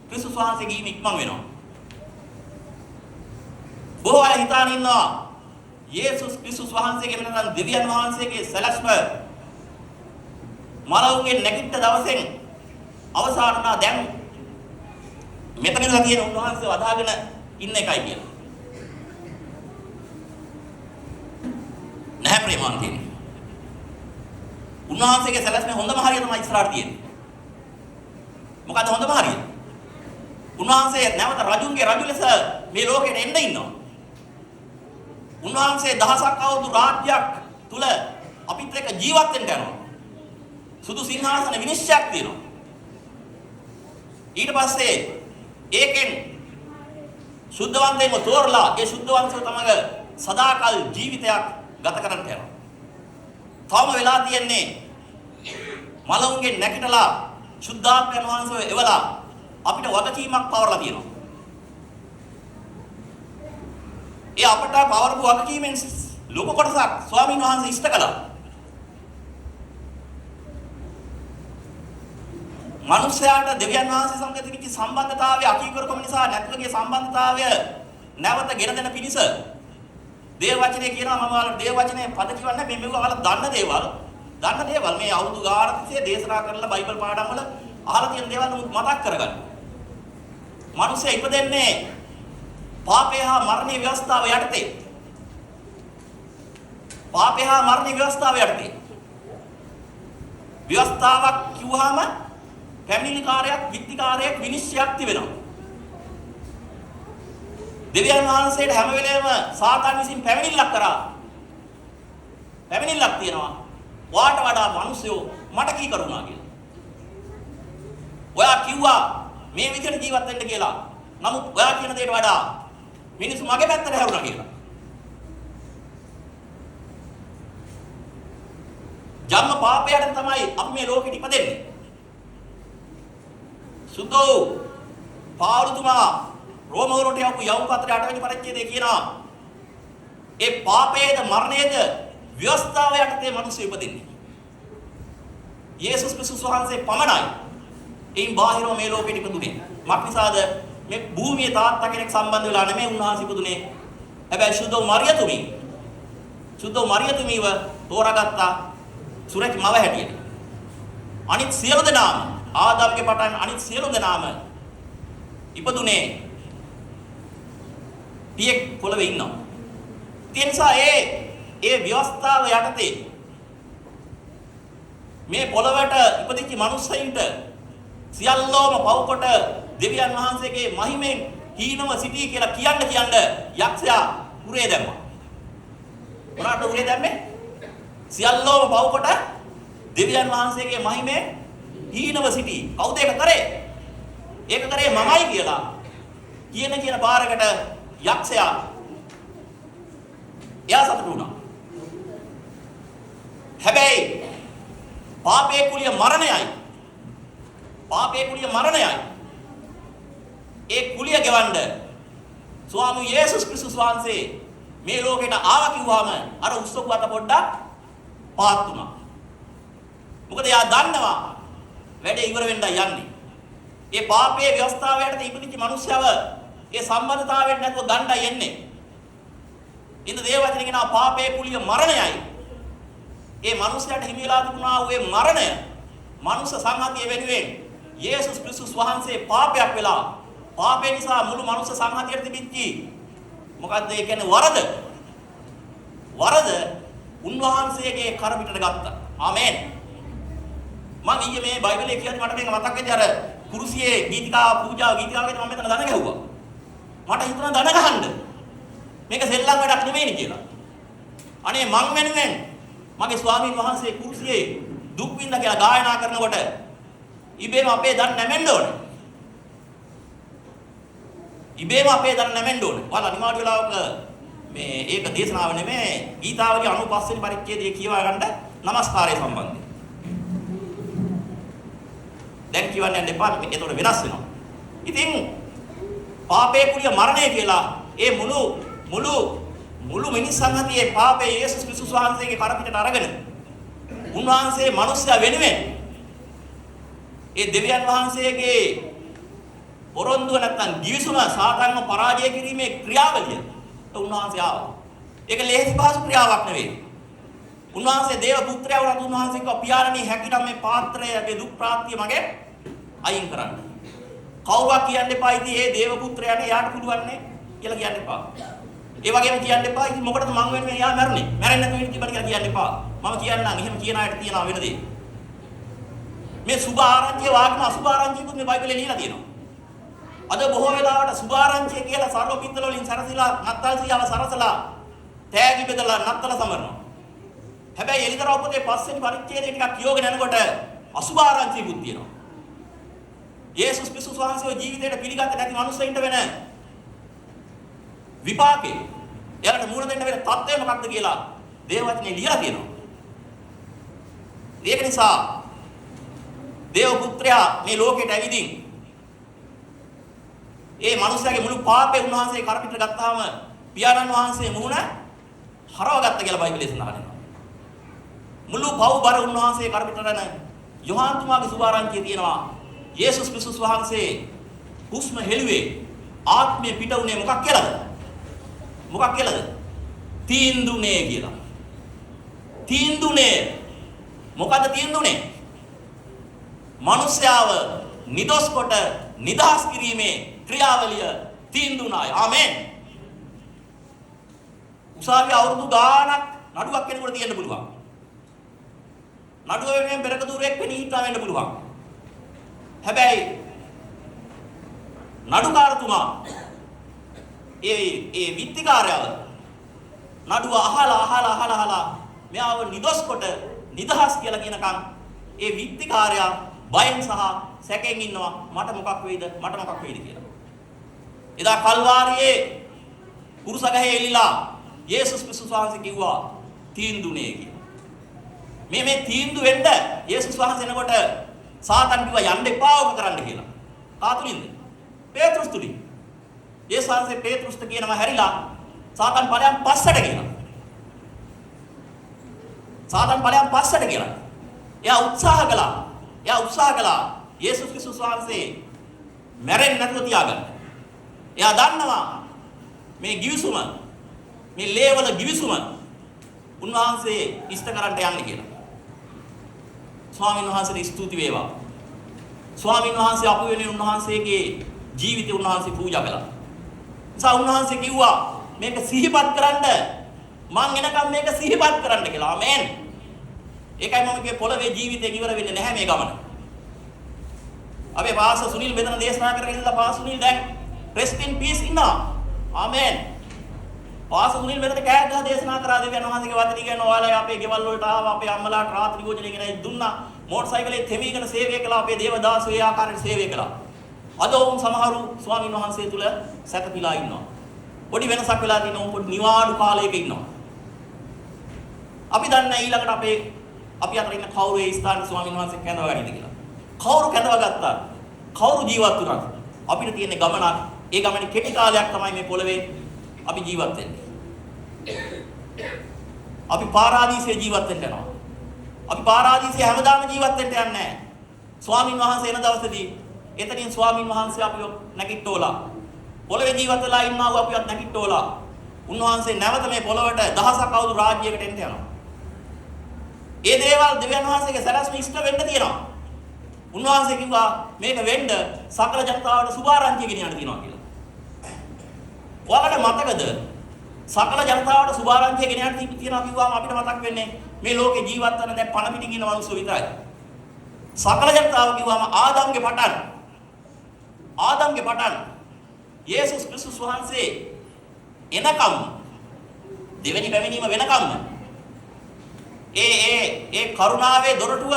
ක්‍රිස්තුස් වහන්සේගේ ඊම ඉක්මන් වෙනවා. බොහෝ අය හිතාන ඉන්නවා යේසුස් ක්‍රිස්තුස් වහන්සේගේ වෙනදන් දෙවියන් වහන්සේගේ සැලැස්ම මරවුන්ගේ නැගිට දවසෙන් අවසන් වුණා දැන් මෙතන ඉඳලා තියෙන උන්වහන්සේ වදාගෙන ඉන්න එකයි කියලා. නැහැ ප්‍රේමාන්තේ. උන්වහන්සේගේ සැලැස්මේ හොඳම හරිය තමයි ඉස්සරහට තියෙන්නේ. මොකද හොඳම හරිය? උන්වහන්සේ නැවත රජුන්ගේ රජු ලෙස මේ ලෝකෙට එන්න ඉන්නවා. උන්වහන්සේ දහසක් අවුරුදු රාජ්‍යයක් තුල අපිත් එක්ක ජීවත් වෙන්න යනවා. සුදු සිංහාසන විනිශ්චයක් තියෙනවා. ඊට පස්සේ ඒකෙන් සුද්ධවන්තයෙන්ම තෝරලා ඒ සුද්ධවන්තයෝ තමග සදාකල් ජීවිතයක් ගත කරන්න යනවා. තාම වෙලා තියෙන්නේ මලවුන්ගේ නැකිටලා සුද්ධාත්මයන් වහන්සේ එවලා අපිට වගකීමක් පවරලා තියෙනවා. ඒ අපට පවරපු වගකීමෙන් ලොකු කොටසක් ස්වාමීන් වහන්සේ ඉෂ්ට කළා. මනුෂ්‍යයාට දෙවියන් වහන්සේ සමග තිබිච්ච සම්බන්ධතාවය අකීකරුකම නිසා නැත්නම්ගේ සම්බන්ධතාවය නැවත ගෙන දෙන පිණිස දේව වචනේ කියනවා මම ඔයාලට දේව වචනේ පද කියවන්නේ මේ මේක ඔයාලා දන්න දේවල් මේ අවුරුදු ගානක් තිස්සේ දේශනා කරලා බයිබල් පාඩම් වල අහලා තියෙන දේවල් මතක් කරගන්න. මනුෂ්‍යයා ඉපදෙන්නේ පාපය හා මරණීය ව්‍යවස්ථාව යටතේ. පාපය හා මරණීය ව්‍යවස්ථාව යටතේ. ව්‍යවස්ථාවක් කිව්වහම පැමිණිලිකාරයක්, විත්තිකාරයක්, විනිශ්චයක් තිබෙනවා. දෙවියන් වහන්සේට හැම වෙලේම සාතන් විසින් පැමිණිල්ලක් කරා. පැමිණිල්ලක් තියෙනවා. වාට වඩා මිනිස්සු මට කී කරුණා කියලා. ඔයා කිව්වා මේ විදිහට ජීවත් වෙන්න කියලා. නමුත් ඔයා කියන දේට වඩා මිනිස්සු මගේ පැත්තට හැරුණා කියලා. ජන්ම පාපයට තමයි අපි මේ ලෝකෙට ඉපදෙන්නේ. සුදෝ පාවුතුමා රෝමවරට යවපු යවුම් පත්‍රය 8 වෙනි පරිච්ඡේදයේ කියනවා ඒ පාපයේද මරණයේද ව්‍යවස්ථාව යටතේ මිනිස්සු ඉපදින්නේ. යේසුස් ක්‍රිස්තුස් වහන්සේ පමණයි එයින් බාහිරව මේ ලෝකෙට ඉපදුනේ. මක්නිසාද මේ භූමියේ තාත්තා කෙනෙක් සම්බන්ධ වෙලා නෙමෙයි උන්වහන්සේ ඉපදුනේ. හැබැයි සුදෝ මරියතුමීව තෝරාගත්තා සුරේක් මව හැටියට. අනිත් සියලු දෙනාම ආදම්ගේ පටන් අනිත් සියලු දෙනාම ඉපදුනේ පියෙක් පොළවේ ඉන්නවා. ඒ නිසා ඒ ව්‍යවස්ථාව යටතේ මේ පොළවට ඉපදිච්ච මනුස්සයින්ට සියල්ලෝම පව්කොට දෙවියන් වහන්සේගේ මහිමෙන් හීනව සිටී කියලා කියන්න යක්ෂයා උරේ දැම්මා. මොනවාට උරේ දැම්මේ? සියල්ලෝම පව්කොට දෙවියන් වහන්සේගේ මහිමෙන් හීනව සිටී. කවුද ඒක කරේ? ඒක කරේ මමයි කියලා කියන පාරකට යක්ෂයා එයා සතුටු වුණා. හැබැයි පාපේ කුලිය මරණයයි. ඒ කුලිය ගෙවන්න ස්වාමී යේසුස් ක්‍රිස්තුස් වහන්සේ මේ ලෝකෙට ආවා කිව්වම අර උස්සපු අත පොඩ්ඩක් පාත් වුණා. මොකද එයා දන්නවා වැඩේ ඉවර වෙන්න යන්නේ. ඒ පාපයේ ව්‍යවස්ථාවයට ඉපදිච්ච මිනිස්සයව ඒ සම්බන්ධතාවයෙන් නැතුව ගණ්ඩා යන්නේ. ඉතින් දේවවචනේ කියනවා පාපයේ කුලිය මරණයයි. ඒ මිනිසයාට හිමිලා තිබුණා වූ මරණය මනුස්ස සංහතිය වෙනුවෙන් යේසුස් ක්‍රිස්තුස් වහන්සේ පාපයක් වෙලා පාපේ නිසා මුළු මනුස්ස සංහතියට තිබිච්චි මොකද්ද ඒ කියන්නේ වරද උන්වහන්සේගේ කර පිටට ගත්තා. ආමේන්. මම ඊයේ මේ බයිබලයේ කියද්දි මට මේක මතක් වෙච්ච අර කුරුසියේ ගීතිකා ගීතිකාවේදී මම මෙතන දන ගැහුවා. මට හිතුණා දන ගහන්න. මේක සෙල්ලම් වැඩක් නෙමෙයි කියලා. අනේ මං වෙනුවෙන් මගේ ස්වාමීන් වහන්සේ කුරුසියේ දුක් විඳ කියලා ගායනා කරනකොට ඉබේම අපේ දන් නැමෙන්න ඕනේ. ඔයාලා නිමාඩු වෙලාවක මේ ඒක දේශනාව නෙමෙයි ගීතාවලිය 95 වෙනි පරිච්ඡේදයේ කියවා ගන්න নমස්කාරය සම්බන්ධයෙන්. දැන් කියවන්න යන්න එපා මේක ඒතකොට වෙනස් වෙනවා. ඉතින් පාපේ කුලිය මරණය කියලා ඒ මුළු මිනිස් සංහතියේ පාපේ යේසුස් ක්‍රිස්තුස් වහන්සේගේ කර පිටට අරගෙන උන්වහන්සේ මිනිස්සයා වෙනුවෙන් ඒ දෙවියන් වහන්සේගේ පොරොන්දුව නැත්තම් givisuma සාධාරණ පරාජය කිරීමේ ක්‍රියාවලිය උන්වහන්සේ ආවා. ඒක ලේසි පහසු ක්‍රියාවක් නෙවෙයි. උන්වහන්සේ දේව පුත්‍රයා වුණත් උන්වහන්සේ කිව්වා පියාණනි හැකිනම් මේ පාත්‍රයේ දුක් ප්‍රාප්තිය මගේ අයින් කරන්න. කවුරුවක් කියන්න එපා ඉතින් මේ දේව පුත්‍රයාට යාට පුළුවන් නේ කියලා කියන්න එපා. ඒ වගේම කියන්න එපා ඉතින් මොකටද මං වෙන්නේ යා මැරුණේ? මැරෙන්නේ නැතුව ඉන්න තිබ්බට කියලා කියන්න එපා. මම කියන්නම් එහෙම කියන අයට තියනවා වෙන දේ. මේ සුභ ආරංචිය වාග්ම අසුභ ආරංචියකුත් මේ බයිබලේ ලියලා තියෙනවා. අද බොහෝ වෙලාවට සුභ ආරංචිය කියලා සර්ව පිත්තල වලින් සරසලා නත්තල් සියාව සරසලා තෑගි බෙදලා නත්තල සමරනවා. හැබැයි එලිදරව් පොතේ 5 වෙනි පරිච්ඡේදයේ ටිකක් කියෝගෙන යනකොට අසුභ ආරංචියකුත් තියෙනවා. යේසුස් ක්‍රිස්තුස් වහන්සේගේ ජීවිතයට පිළිගත්තේ නැති මිනිස්සුන්ට වෙන විපාකේ එයාලට මූණ දෙන්න වෙන තත්ත්වය මොකක්ද කියලා දේවවචනේ ලියලා තියෙනවා. ඒක නිසා දේව පුත්‍රයා මේ ලෝකෙට ඇවිදින් ඒ මනුස්සයාගේ මුළු පාපේ උන්වහන්සේ කර පිටට ගත්තාම පියාණන් වහන්සේ මූණ හරවගත්ත කියලා බයිබලයේ සඳහන් වෙනවා. මුළු පව් බර උන්වහන්සේ කර පිටට යන යෝහාන් තුමාගේ සුභාරංචිය තියෙනවා. යේසුස් ක්‍රිස්තුස් වහන්සේ හුස්ම හෙළුවේ ආත්මය පිට උනේ මොකක් කියලාද? තීන්දුනේ කියලා. තීන්දුනේ මොකද තීන්දුනේ? මනුෂ්‍යව නිදොස් කොට නිදහස් කිරීමේ ක්‍රියාවලිය තීන්දුනායි. ආමෙන්. උසාවියේ අවුරුදු ගාණක් නඩුවක් කෙනෙකුට තියෙන්න පුළුවන්. නඩුව වෙනුවෙන් පෙරක දුරයක් වෙනී හිටා වෙන්න පුළුවන්. හැබැයි නඩුකාරතුමා ඒ විත්තිකාරයව නඩුව අහලා මෙයාව නිදොස් කොට නිදහස් කියලා කියනකම් ඒ විත්තිකාරයා බයෙන් සහ සැකයෙන් ඉන්නවා මට මොකක් වෙයිද කියලා. එදා කල්වාරියේ කුරුසගහේ එලිලා යේසුස් ක්‍රිස්තුස් වහන්සේ කිව්වා තීන්දුවනේ කියලා. මේ තීන්දුව වෙන්න යේසුස් වහන්සේ එනකොට සාතන් කිව්වා යන්න එපා ඔක කරන්න කියලා. කාතුලින්ද? පේතෘස් තුලින්. යේසුස් වහන්සේ පේතෘස්ට කියනවා හැරිලා සාතන් ඵලයන් පස්සට කියලා. සාතන් ඵලයන් පස්සට කියලා. එයා උත්සාහ කළා. යේසුස් ක්‍රිස්තුස් වහන්සේ මැරෙන්නේ නැතුව තියාගන්න. එයා දන්නවා මේ ගිවිසුම මේ ලේවල ගිවිසුම උන්වහන්සේ ඉෂ්ට කරන්න යන්නේ කියලා. ස්වාමීන් වහන්සේට ස්තුති වේවා. ස්වාමීන් වහන්සේ අපු වෙනුවෙන් උන්වහන්සේගේ ජීවිතය උන්වහන්සේ පූජා කළා. උන්වහන්සේ කිව්වා මේක සිහිපත් කරන්න මං එනකම් මේක සිහිපත් කරන්න කියලා. ආමේන්. ඒකයි මම කියේ පොළවේ ජීවිතේ ඉවර වෙන්නේ නැහැ මේ ගමන. අපේ පාස සුනිල් මෙතන දේශනා කරගෙන ඉඳලා පාස සුනිල් දැන් rest in peace ඉන්නවා. ආමේන්. පාස සුනිල් මෙතන කෑ ගහ දේශනා කරා දෙවියන් වහන්සේගේ වචන කියන ඔයාලා අපේ ගෙවල් වලට ආවා අපේ අම්මලාට රාත්‍රී භෝජනය ගෙන දුන්නා. මෝටර් සයිකලේ තෙමීගෙන සේවය කළා අපේ දේවදාසෝ ඒ ආකාරයට සේවය කළා. අද වුන් සමහරු ස්වාමීන් වහන්සේ තුල සැකපීලා ඉන්නවා. පොඩි වෙනසක් වෙලා තියෙනවා. උන් පොඩි නිවාඩු කාලයක ඉන්නවා. අපි දන්නේ ඊළඟට අපි අතර ඉන්න කවුරු ඒ ස්ථාන ස්වාමීන් වහන්සේ කැඳවා ගන්නද කියලා. කවුරු කැඳවා ගත්තා? කවුරු ජීවත් වුණාද? අපිට තියෙන ගමනක්. ඒ ගමනේ කෙටි කාලයක් තමයි මේ පොළවේ අපි ජීවත් වෙන්නේ. අපි පාරාදීසයේ ජීවත් වෙන්න යනවා. අපි පාරාදීසයේ හැමදාම ජීවත් වෙන්න යන්නේ නැහැ. ස්වාමීන් වහන්සේ එන දවසේදී එතනින් ස්වාමීන් වහන්සේ අපිව නැගිට්ටෝලා. පොළවේ ජීවත් වෙලා ඉන්නා වූ අපිවත් නැගිට්ටෝලා. උන්වහන්සේ නැවත මේ පොළවට දහසක් අවුරුදු රාජ්‍යයකට එන්න යනවා. ඒ දේවල් දෙවියන් වහන්සේගේ සැලැස්ම ඉෂ්ට වෙන්න තියෙනවා. උන්වහන්සේ කිව්වා මේක වෙන්න සකල ජනතාවට සුභාරංචිය ගෙනියන්න තියෙනවා කියලා. ඔයාලට මතකද? සකල ජනතාවට සුභාරංචිය ගෙනියන්න තියෙනවා කිව්වම අපිට මතක් වෙන්නේ මේ ලෝකේ ජීවත් වෙන දැන් පණ පිටින් ඉන්න මිනිස්සු විතරයි. සකල ජනතාව කිව්වම ආදම්ගේ පටන් යේසුස් ක්‍රිස්තුස් වහන්සේ එනකම් දෙවෙනි පැමිණීම වෙනකම් ඒ කරුණාවේ දොරටුව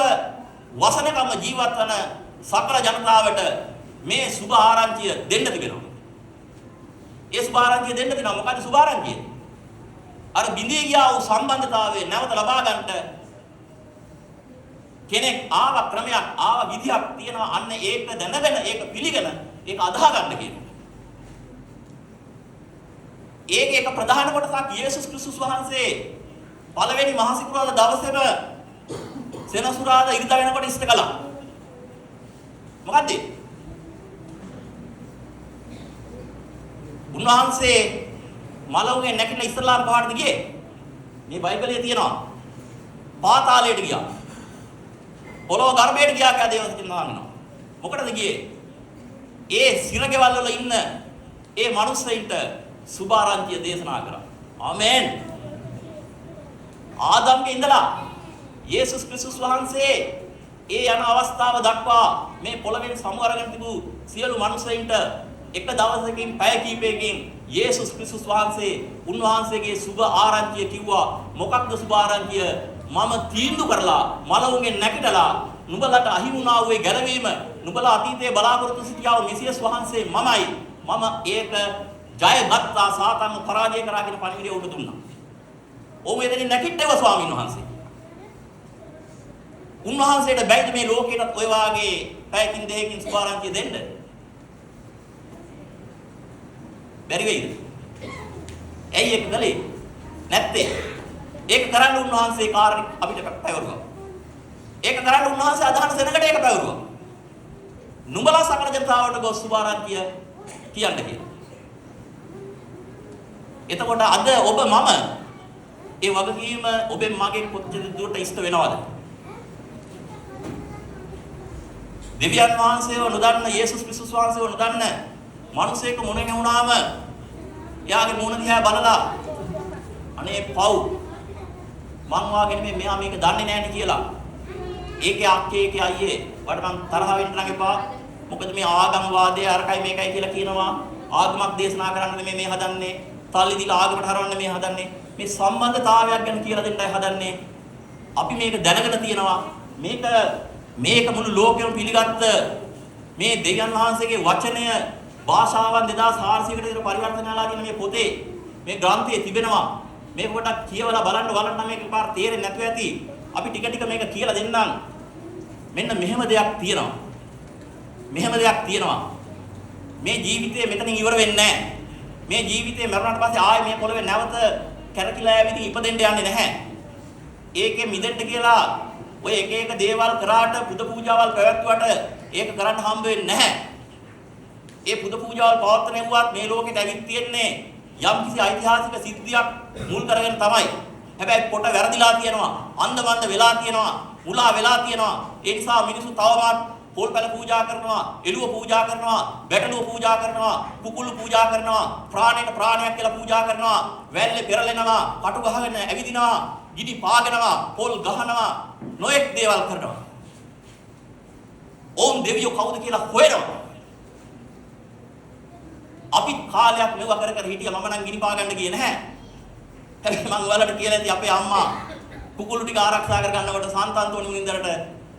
වසනකම ජීවත් වන සකල ජනතාවට මේ සුභ ආරංචිය දෙන්න තිබෙනවා. ඒ සුභ ආරංචිය දෙන්න තිබෙනවා. මොකද සුභ ආරංචිය? අර බිඳී ගියා වූ සම්බන්ධතාවයේ නැවත ලබා ගන්නට කෙනෙක් ආව ක්‍රමයක් ආව විදියක් තියෙනවා. අන්න ඒක දැනගෙන ඒක පිළිගෙන ඒක අදහා ගන්න කියනවා. ඒකේ එක ප්‍රධාන කොටසක් යේසුස් ක්‍රිස්තුස් වහන්සේ පළවෙනි මහා සිකුරාදා දවසේම සෙනසුරාදා ඉරිදා වෙනකොට ඉෂ්ට කළා. මොකද්ද? උන්වහන්සේ මලවුනේ නැගිටලා ඉස්ලාම් පහටද ගියේ? මේ බයිබලයේ තියෙනවා. පාතාලයට ගියා. පොළොව ගර්භයට ගියා කියලා දේවස් කියනවා. මොකටද ගියේ? ඒ සිරගෙවල් වල ඉන්න ඒ මිනිස්සෙයින්ට සුභාරංචිය දේශනා කරා. ආමේන්. ආදම්ගේ ඉඳලා යේසුස් ක්‍රිස්තුස් වහන්සේ ඒ යන අවස්ථාව දක්වා මේ පොළවෙන් සමු අරගෙන තිබූ සියලු මිනිසෙයින්ට එක දවසකින් පැය කිහිපයකින් යේසුස් ක්‍රිස්තුස් වහන්සේ උන්වහන්සේගේ සුභ ආරංචිය කිව්වා. මොකක්ද සුභ ආරංචිය? මම තීන්දුව කරලා මලවුන්ගෙන් නැගිටලා නුඹලට අහි වුණා වූ ගැලවීම නුඹලා අතීතයේ බලාපොරොත්තු සිටියා වූ මෙසියස් වහන්සේ මමයි. මම ඒක ජයගත්තා සාතන්ව පරාජය කරාගෙන පණිවිඩය උඩ දුන්නා. ඔව් එතනින් නැගිට්ටේව ස්වාමීන් වහන්සේ. උන්වහන්සේට බැයිද මේ ලෝකෙට ඔය වාගේ පැයකින් දෙකකින් සුභාරංචිය දෙන්න? බැරි වෙයිද? ඇයි ඒක කළේ? නැත්තේ. ඒක කරන්න උන්වහන්සේ කාර්ය අපිට පැවරුවා. ඒක කරන්න උන්වහන්සේ අදහන සෙනඟට ඒක පැවරුවා. නුඹලා සකල ජනතාවට ගොස් සුභාරංචිය කියන්න කියලා. එතකොට අද ඔබ මම ඒ වගකීම ඔබෙන් මගෙන් කොච්චර දුරට ඉෂ්ට වෙනවද? දෙවියන් වහන්සේව නොදන්න යේසුස් ක්‍රිස්තුස් වහන්සේව නොදන්න මිනිසෙක් මොනේ වුණාම එයාගේ මොන දිහා බලලා අනේ පව් මං වාගේ නෙමෙයි මෙයා මේක දන්නේ නැහැ නේ කියලා. ඒකේ අක්කේ ඒකේ අයියේ වට මං තරහ වෙන්න නම් එපා. මොකද මේ ආගම වාදය අරකයි මේකයි කියලා කියනවා. ආගමක් දේශනා කරන්න නෙමෙයි මේ හදන්නේ. තල්ලි දීලා ආගමට හරවන්න මේ හදන්නේ. මේ සම්බන්ධතාවයක් ගැන කියලා දෙන්නයි හදන්නේ. අපි මේක දැනගෙන තියෙනවා. මේක මුළු ලෝකෙම පිළිගත්ත මේ දෙවියන් වහන්සේගේ වචනය භාෂාවන් 2400කට විතර පරිවර්තනලා තියෙන මේ පොතේ මේ ග්‍රන්ථයේ තිබෙනවා. මේක පොඩ්ඩක් කියවලා බලන්න මේක පාර තේරෙන්නේ නැතුව ඇති. අපි ටික ටික මේක කියලා දෙන්නම්. මෙන්න මෙහෙම දෙයක් තියෙනවා. මේ ජීවිතේ මෙතනින් ඉවර වෙන්නේ නැහැ. මේ ජීවිතේ මරුණාට පස්සේ ආයේ මේ පොළවේ නැවත කැරකිලා ඇවිදින් ඉපදෙන්න යන්නේ නැහැ. ඒකේ මිදෙන්න කියලා ඔය එක දේවල් කරාට පුද පූජාවල් පැවැත්වුවට ඒක කරන්න හම්බ වෙන්නේ නැහැ. ඒ පුද පූජාවල් පවත්වනෙව්වත් මේ ලෝකෙට ඇවිත් තියෙන්නේ යම්කිසි ඓතිහාසික සිද්ධියක් මුල් කරගෙන තමයි. හැබැයි පොට වැරදිලා තියෙනවා, අන්ධබන්ද වෙලා තියෙනවා, මුලා වෙලා තියෙනවා. ඒ නිසා මිනිස්සු තවමත් පොල් පැල පූජා කරනවා, එළුව පූජා කරනවා, බැටළුව පූජා කරනවා, කුකුළු පූජා කරනවා, ප්‍රාණයට ප්‍රාණයක් කියලා පූජා කරනවා, වැල්ලේ පෙරලෙනවා, කටු ගහගෙන ඇවිදිනවා, ගිනි පාගනවා, පොල් ගහනවා, නොඑක් දේවල් කරනවා. ඕම් දෙවියෝ කවුද කියලා හොයනවා. අපි කාලයක් මෙව කර හිටියා. මම නම් ගිනි පාගන්න ගියේ නැහැ. හැබැයි මම ඔයාලට කියලා ඇති අපේ අම්මා කුකුළු ටික ආරක්ෂා කර ගන්නකොට සන්තාන්තෝනි මුනින්දරට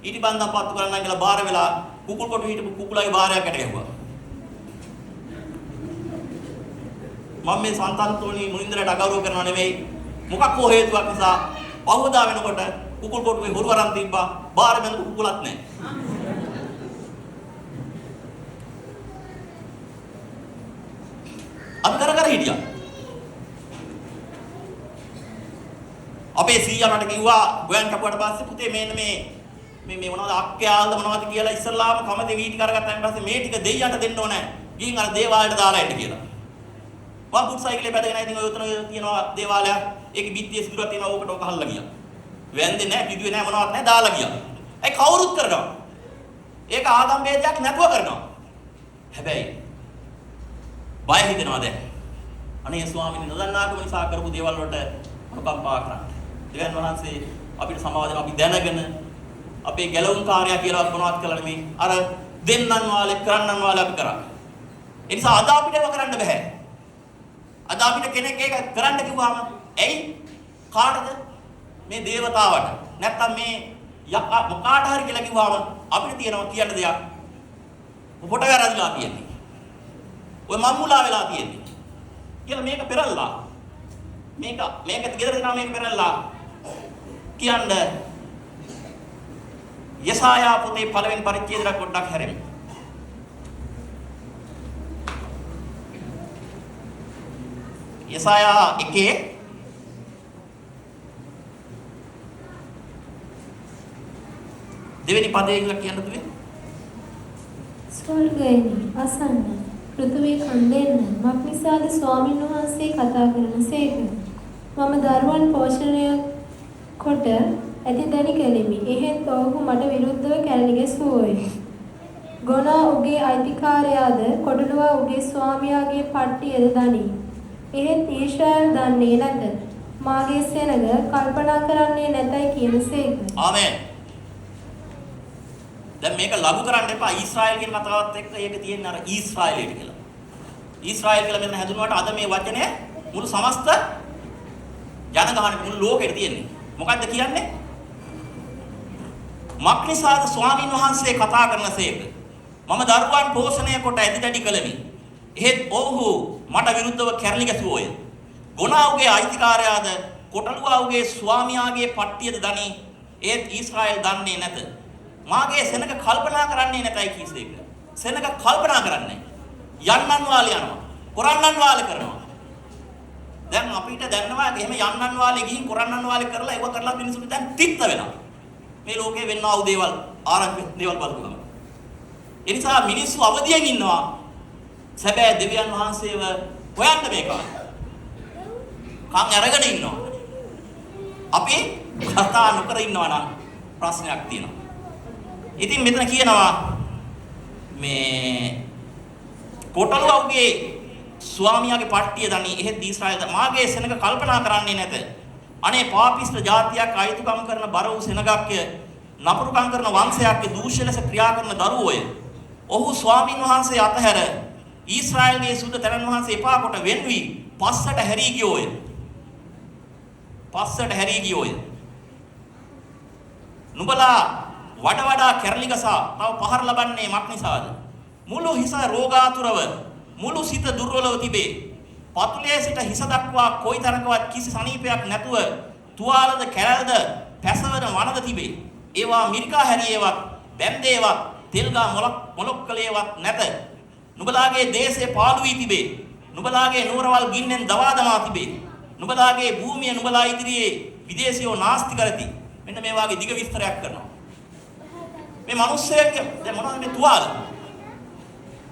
ඊටිබන්දම් පත්තු කරන්න කියලා බාර වෙලා කුකුල් කොට හිටපු කුකුලගේ බාරයක් ඇට ගැහුවා. මම මේ සන්තාන්තෝනි මුනින්දරට අගෞරව කරනව නෙමෙයි. මොකක් හෝ හේතුවක් නිසා පහවදා වෙනකොට කුකුල් කොටුවේ හොරු වරන් තිබ්බා. බාර මැද කුකුලක් නැහැ. අපි කර හිටියා. අපේ සීයා මට කිව්වා ගෝයන් කපුවට පස්සේ පුතේ මෙන්න මේ මොනවද අක්කයාල්ද මොනවද කියලා ඉස්සල්ලාම කමතේ වීටි කරගත්තාන් පස්සේ මේ ටික දෙයියන්ට දෙන්න ඕනේ. ගිහින් අර දේවාලයට දාලා එන්න කියලා. මම පුත් සයිකලේ පැදගෙන ඉතින් ඔය උතන තියෙනවා දේවාලයක්. ඒකේ බිත්තියේ සිදුරක් තියෙනවා. ඕකට ඔක හල්ලා ගියා. වැන්දේ නැහැ, පිදුවේ නැහැ, මොනවත් නැහැ, දාලා ගියා. ඒ කවුරුත් කරනවා. ඒක ආගම් ભેදයක් නැතුව කරනවා. හැබැයි බය හිතෙනවා දැන්. අනේ ස්වාමීන් නොදන්නාකම නිසා කරපු දේවල් වලට අනුකම්පා කරන්න. දෙවියන් වහන්සේ අපිට සමාව දෙන අපි දැනගෙන අපේ ගැලවුම් කාර්යය කියලා මොනවත් කළා නෙමෙයි. අර දෙන්නන් වාලේ කරන්නන් වාලේ අපි කරා. ඒ නිසා අද අපිට ඒක කරන්න බෑ. අද අපිට කෙනෙක් ඒක කරන්න කිව්වම ඇයි කාටද? මේ దేవතාවට. නැත්තම් මේ මොකාට හරි කියලා කිව්වම අපිට තියෙනවා කියන්න දෙයක්. පොට වැරදිලා තියෙන්නේ. ඔය මම්මුලා වෙලා තියෙන්නේ. කියලා මේක පෙරල්ලා. මේක ගෙදර දෙනා මේක පෙරල්ලා. කියන්නේ යසායා පොතේ පළවෙනි පරිච්ඡේදයක් පොඩ්ඩක් හැරෙමු. යසායා 1 දෙවෙනි පදේ ඉඳලා කියන්න තුනේ. ස්වර්ගයනි අසන්න පෘථිවි කන්දෙන්න මක්නිසාද ස්වාමීන් වහන්සේ කතා කරනසේක. මම දරුවන් පෝෂණය කොට ඇති දැනි කෙලිමි. එහෙත් ඔහු මට විරුද්ධව කැරළි ගැසුවෝය. ගොනා උගේ අයිතිකාරයාද කොඩළුවා උගේ ස්වාමියාගේ පට්ටියද දනි. එහෙත් ඊශ්‍රායල් දන්නේ නැත. මාගේ සෙනග කල්පනා කරන්නේ නැතයි කියනසේක. ආමෙන්. දැන් මේක ලඝු කරන්න එපා. ඊශ්‍රායල් කියන කතාවත් එක්ක ඒක තියෙන්නේ අර ඊශ්‍රායලයට කියලා. ඊශ්‍රායල් කියලා මෙතන හැදුනාට අද මේ වචනේ මුළු සමස්ත ජනගහන මුළු ලෝකෙට තියෙන්නේ. මොකද්ද කියන්නේ? මක්නිසාද ස්වාමීන් වහන්සේ කතා කරනසේක. මම දරුවන් පෝෂණය කොට ඇදිදැඩි කළෙමි. එහෙත් ඔව්හු මට විරුද්ධව කැරළි ගැසුවෝය. ගොනාවුගේ අයිතිකාරයාද කොටලුවාවුගේ ස්වාමියාගේ පට්ටියද දනි. ඒත් ඊශ්‍රායල් දන්නේ නැත. මාගේ සෙනඟ කල්පනා කරන්නේ නැතයි කීසේක. සෙනඟ කල්පනා කරන්නේ. යන්නන් වාලේ යනවා. කොරන්නන් වාලේ කරනවා. දැන් අපිට දැනනවා එහෙම යන්නන් වාලේ ගිහින් කොරන්නන් වාලේ කරලා ඒව කරලා මිනිස්සුන්ට දැන් තිත්ත වෙනවා. මේ ලෝකේ වෙන්නා වූ දේවල් ආරම්භ දේවල් බලපුවම. ඒ නිසා මිනිස්සු අවදියෙන් ඉන්නවා. සැබෑ දෙවියන් වහන්සේව හොයන්න මේක. කන් අරගෙන ඉන්නවා. අපි කතා නොකර ඉන්නවා නම් ප්‍රශ්නයක් තියෙනවා. ඉතින් මෙතන කියනවා මේ කොටලුවගේ ස්වාමියාගේ පට්ටිය දනි. එහෙත් ඊශ්‍රායල් මාගේ සෙනඟ කල්පනා කරන්නේ නැත. අනේ පාපිෂ්ඨ ජාතියක් අයිතුකම් කරන බර වූ සෙනඟක්ය නපුරුකම් කරන වංශයක්ය දූෂ්‍ය ලෙස ක්‍රියා කරන දරුවෝය. ඔහු ස්වාමින් වහන්සේ අතහැර ඊශ්‍රායල්ගේ සුද්ධ තැනන් වහන්සේ එපා කොට වෙන් වී පස්සට හැරී ගියෝය. නුඹලා වඩා කැරලිගසා තව පහර ලබන්නේ මක් නිසාද? මුළු හිස රෝගාතුරව මුළු සිත දුර්වලව තිබේ. පතුලේ සිට හිස දක්වා කොයිතරකවත් කිසි සනීපයක් නැතුව තුවාලද කැරල්ද පැසවන වනද තිබේ. ඒවා මිරිකා හැරියේවත් බැම්දේවත් තෙල්ගා මොලොක්කලේවත් නැත. නුඹලාගේ දේශේ පාළු වී තිබේ. නුඹලාගේ නුවරවල් ගින්නෙන් දවා දමා තිබේ. නුඹලාගේ භූමිය නුඹලා ඉදිරියේ විදේශියෝ නාස්ති කරති. මෙන්න මේ වාගේ දිග විස්තරයක් කරනවා. මේ මිනිස්සෙක් දැන් මොනවද මේ තුවාල?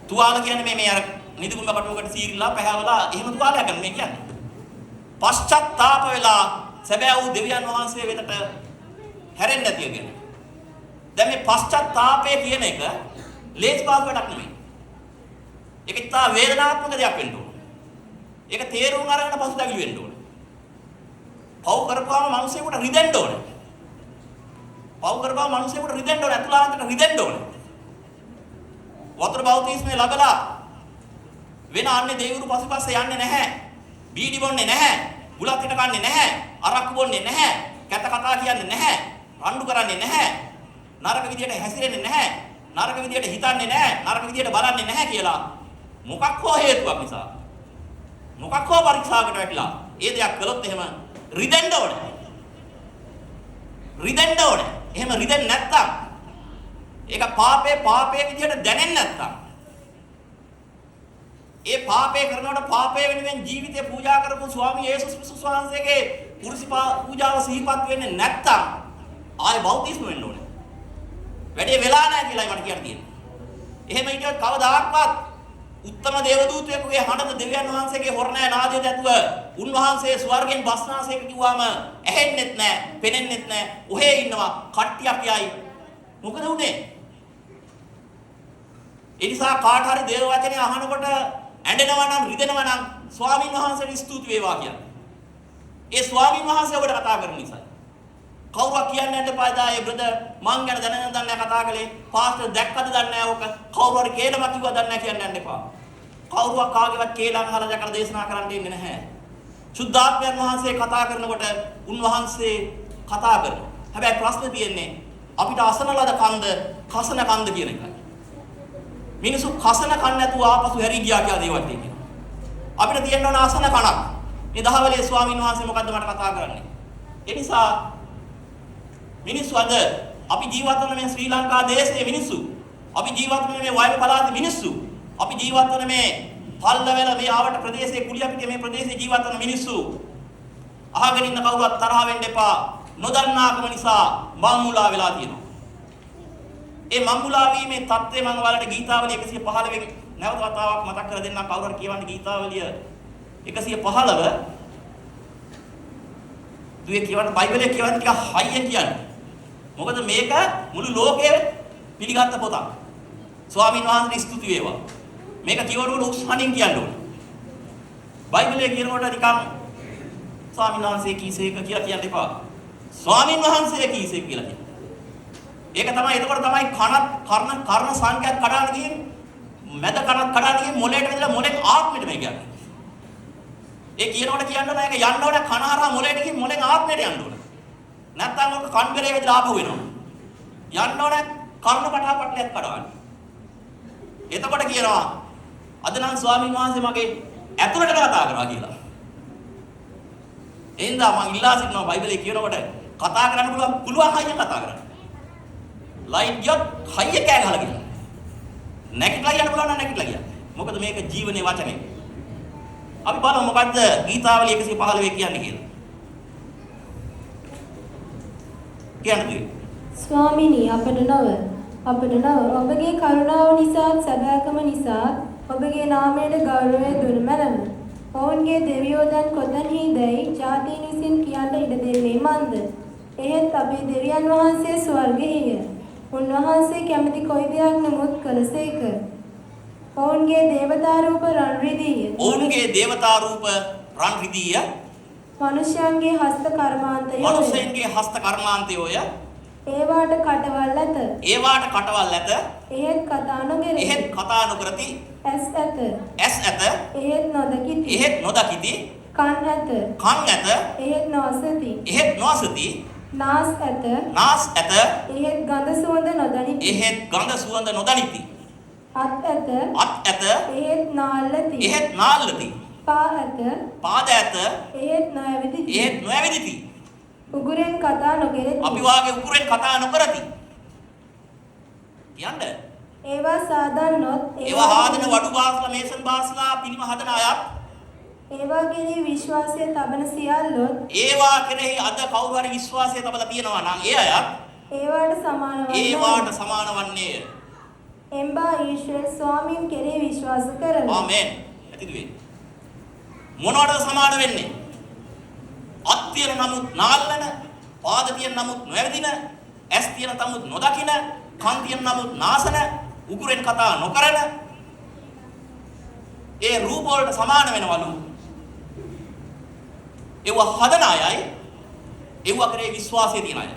තුවාල කියන්නේ මේ අර නිදිගුම්බ කටුවකට සීරිලා පැහැවලා එහෙම තුවාලයක් ගන්න මේ කියන්නේ. පශ්චාත්තාප වෙලා සැබෑ වූ දෙවියන් වහන්සේ වෙතට හැරෙන්නේ නැතිව කියන්නේ. දැන් මේ පශ්චාත්තාපය කියන එක ලේස් පාස් වැඩක් නෙමෙයි. ඒක ඉතා වේදනාත්මක දෙයක් වෙන්න ඕන. ඒක තේරුම් අරගෙන පසුතැවිලි වෙන්න ඕන. පව් කරපුවාම මිනිස්සුන්ට රිදෙන්න ඕන. පව් කරපුවාම මිනිස්සුන්ට රිදෙන්න ඕන. අතුලාන්තට රිදෙන්න ඕන. වතුර බෞතිස්මේ ලබලා වෙන අන්නේ දේවුරු පසුපස්සේ යන්නේ නැහැ. බීඩි බොන්නේ නැහැ. බුලත් හිට කන්නේ නැහැ. අරක්කු බොන්නේ නැහැ. කැත කතා කියන්නේ නැහැ. රණ්ඩු කරන්නේ නැහැ. නරක විදියට හැසිරෙන්නේ නැහැ. නරක විදියට හිතන්නේ නැහැ. නරක විදියට බලන්නේ නැහැ කියලා මොකක් හෝ හේතුවක් නිසා මොකක් හෝ පරීක්ෂාවකට වැටිලා ඒ දෙයක් කළොත් එහෙම රිදෙන්න ඕනේ. රිදෙන්න ඕනේ. එහෙම රිදෙන්නේ නැත්තම් ඒක පාපේ විදියට දැනෙන්නේ නැත්තම් ඒ පාපේ කරනකොට පාපේ වෙනුවෙන් ජීවිතේ පූජා කරපු ස්වාමී යේසුස් ක්‍රිස්තුස් වහන්සේගේ පුරුෂ පූජාව සිහිපත් වෙන්නේ නැත්තම් ආයේ බෞතිස්ම වෙන්න ඕනේ. වැඩේ වෙලා නැහැ කියලායි මට කියන්න තියෙන්නේ. එහෙම හිටියොත් කවදාවත් උත්තම දේවදූතයෙකුගේ හඬ දෙවියන් වහන්සේගේ හොරණෑ නාදයට ඇතුව උන්වහන්සේ ස්වර්ගෙන් බස්නාසයක කිව්වම ඇහෙන්නෙත් නැහැ, පෙනෙන්නෙත් නැහැ. ඔහේ ඉන්නවා කට්ටියක් යයි. මොකද උනේ? ඒ නිසා කාට හරි දේව වචනේ අහනකොට ඇඬෙනවා නම් රිදෙනවා නම් ස්වාමින් වහන්සේට ස්තුති වේවා කියන්නේ. ඒ ස්වාමින් වහන්සේ ඔබට කතා කරන නිසා. කවුරුක් කියන්නේ නැද්ද පාදා ඒ බ්‍රදර් මං ගැන දැනගෙන දන්නේ කතා කළේ පාස්ටර් දැක්කද දන්නේ නැහැ ඕක කවුරු හරි කේලම කිව්වා දන්නේ නැහැ කියන්න යන්න එපා. කවුරුවක් කාගේවත් කේලම් අහලා දැකලා දේශනා කරන්න ඉන්නේ නැහැ. සුද්ධාත්මයන් වහන්සේ කතා කරනකොට උන්වහන්සේ කතා කරනවා. හැබැයි ප්‍රශ්නේ තියෙන්නේ අපිට අසන ලද කන්ද කසන කන්ද කියන එකයි. මිනිස්සු කසන කන් නැතුව ආපසු හැරි ගියා කියලා දේවල් තියෙනවා. අපිට තියෙන්න ඕන අසන කනක්. මේ දහවලේ ස්වාමීන් වහන්සේ මොකද්ද මට කතා කරන්නේ? ඒ නිසා මිනිස්සු අද අපි ජීවත් වන මේ ශ්‍රී ලංකා දේශයේ මිනිස්සු අපි ජීවත් වන මේ වයඹ පළාතේ මිනිස්සු අපි ජීවත් වන මේ පල්ලවැල මේ ආවට ප්‍රදේශයේ කුලියපිටිය මේ ප්‍රදේශයේ ජීවත් වන මිනිස්සු අහගෙන ඉන්න කවුරුත් තරහ වෙන්න එපා නොදන්නාකම නිසා මම්මුලා වෙලා තියෙනවා. ඒ මම්මුලා වීමේ தත්ත්වය මම ඔයාලට ගීතාවලිය 115 නැවත වතාවක් මතක් කර දෙන්නම් කවුරු හරි කියවන්න ගීතාවලිය 115 දුවේ කියවන්න බයිබලයේ කියවන්න ටික හයියෙන් කියන්න. මොකද මේක මුළු ලෝකයේ පිළිගත්ත පොතක්. ස්වාමීන් වහන්සේට ස්තුති වේවා. මේක කියවනකොට උත්සාහයෙන් කියන්න ඕනේ. බයිබලයේ කියනකොට නිකන් ස්වාමීන් වහන්සේ කීසේක කියලා කියන්න එපා. ස්වාමීන් වහන්සේ කීසේක කියලා කියන්න. ඒක තමයි එතකොට තමයි කර්ණ සංඛ්‍යාත් කඩාන ගිහින් මැද කඩාන ගිහින් මොලේට වැදලා මොලෙන් ආත්මෙට මේ කියන්නේ. ඒ කියනකොට කියන්න ඕනේ ඒක යන්න ඕනේ කනහරා මොලේට ගිහින් මොලෙන් ආත්මෙට යන්න ඕනේ. නැත්නම් ඔක කන් පෙරේ වෙදලා ආපහු වෙනවා. යන්න ඕනේ කර්ණ පටාපටලයක් කඩවන්න. එතකොට කියනවා අද නම් ස්වාමීන් වහන්සේ මගේ ඇතුළට කතා කරා කියලා. එහෙනම් මම ඉල්ලා සිටිනවා බයිබලයේ කියනකොට කතා කරන්න පුළුවන් හයිය කතා කරන්න. ලයිට් ගියොත් හයිය කෑ ගහලා ගියා. නැගිටලා යන්න පුළුවන් නම් නැගිටලා ගියා. මොකද මේක ජීවනයේ වචනේ. අපි බලමු මොකද්ද ගීතාවලිය 115 කියන්නේ කියලා. කියන්නේ ස්වාමිනී අපට නව ඔබගේ කරුණාව නිසා සදාකම නිසා ඔබගේ නාමයට ගෞරවය දුන මැනව. ඔවුන්ගේ දෙවියෝ දැන් කොතැනීදැයි ජාතීන් විසින් කියන්න ඉඩ දෙන්නේ මන්ද? එහෙත් අපේ දෙවියන් වහන්සේ ස්වර්ගයේය. උන්වහන්සේ කැමති කොයි දෙයක් නමුත් කළසේක. ඔවුන්ගේ දේවතා රූප රන් රිදීය. ඔවුන්ගේ දේවතා රූප රන් රිදීය. මනුෂ්‍යයන්ගේ හස්ත කර්මාන්තයෝය. මනුෂ්‍යයන්ගේ හස්ත කර්මාන්තයෝය. ඒවාට කටවල් ඇත. ඒවාට කටවල් ඇත. එහෙත් කතා නොකරති. එහෙත් කතා නොකරති. ඇස් ඇත. ඇස් ඇත. එහෙත් නොදකිති. එහෙත් නොදකිති. කන් ඇත. කන් ඇත. එහෙත් නොඅසති. එහෙත් නොඅසති. නාස් ඇත. නාස් ඇත. එහෙත් ගඳ සුවඳ නොදනිති. එහෙත් ගඳ සුවඳ නොදනිති. අත් ඇත. අත් ඇත. එහෙත් නාල්ලති. එහෙත් නාල්ලති. පා ඇත. පාද ඇත. එහෙත් නොඇවිදිති. එහෙත් නොඇවිදිති. උගුරෙන් කතා නොකෙරෙති. අපි වාගේ උගුරෙන් කතා නොකරති. කියන්න. ඒවා සාදන්නොත් ඒවා හාදන වඩු බාස්ලා මේසන් බාස්ලා පිළිම හදන අයත් ඒවා කෙරෙහි විශ්වාසය තබන සියල්ලොත් ඒවා කෙරෙහි අද කවුරු හරි විශ්වාසය තබලා තියෙනවා නම් ඒ අයත් ඒවාට සමාන වන්නේ. ඒවාට සමාන වන්නේය. එම්බා ඊශ්වර ස්වාමීන් කෙරෙහි විශ්වාස කරන. ආමෙන්. ඇතිදුවේ. මොනවටද සමාන වෙන්නේ? අත් තියෙන නමුත් නාල්ලන, පාද තියෙන නමුත් නොඇවිදින, ඇස් තියෙන නමුත් නොදකින, කන් තියෙන නමුත් නාසන, උගුරෙන් කතා නොකරන ඒ රූප වලට සමාන වෙනවලු. ඒව හදන අයයි ඒව කරේ විශ්වාසය තියන අය.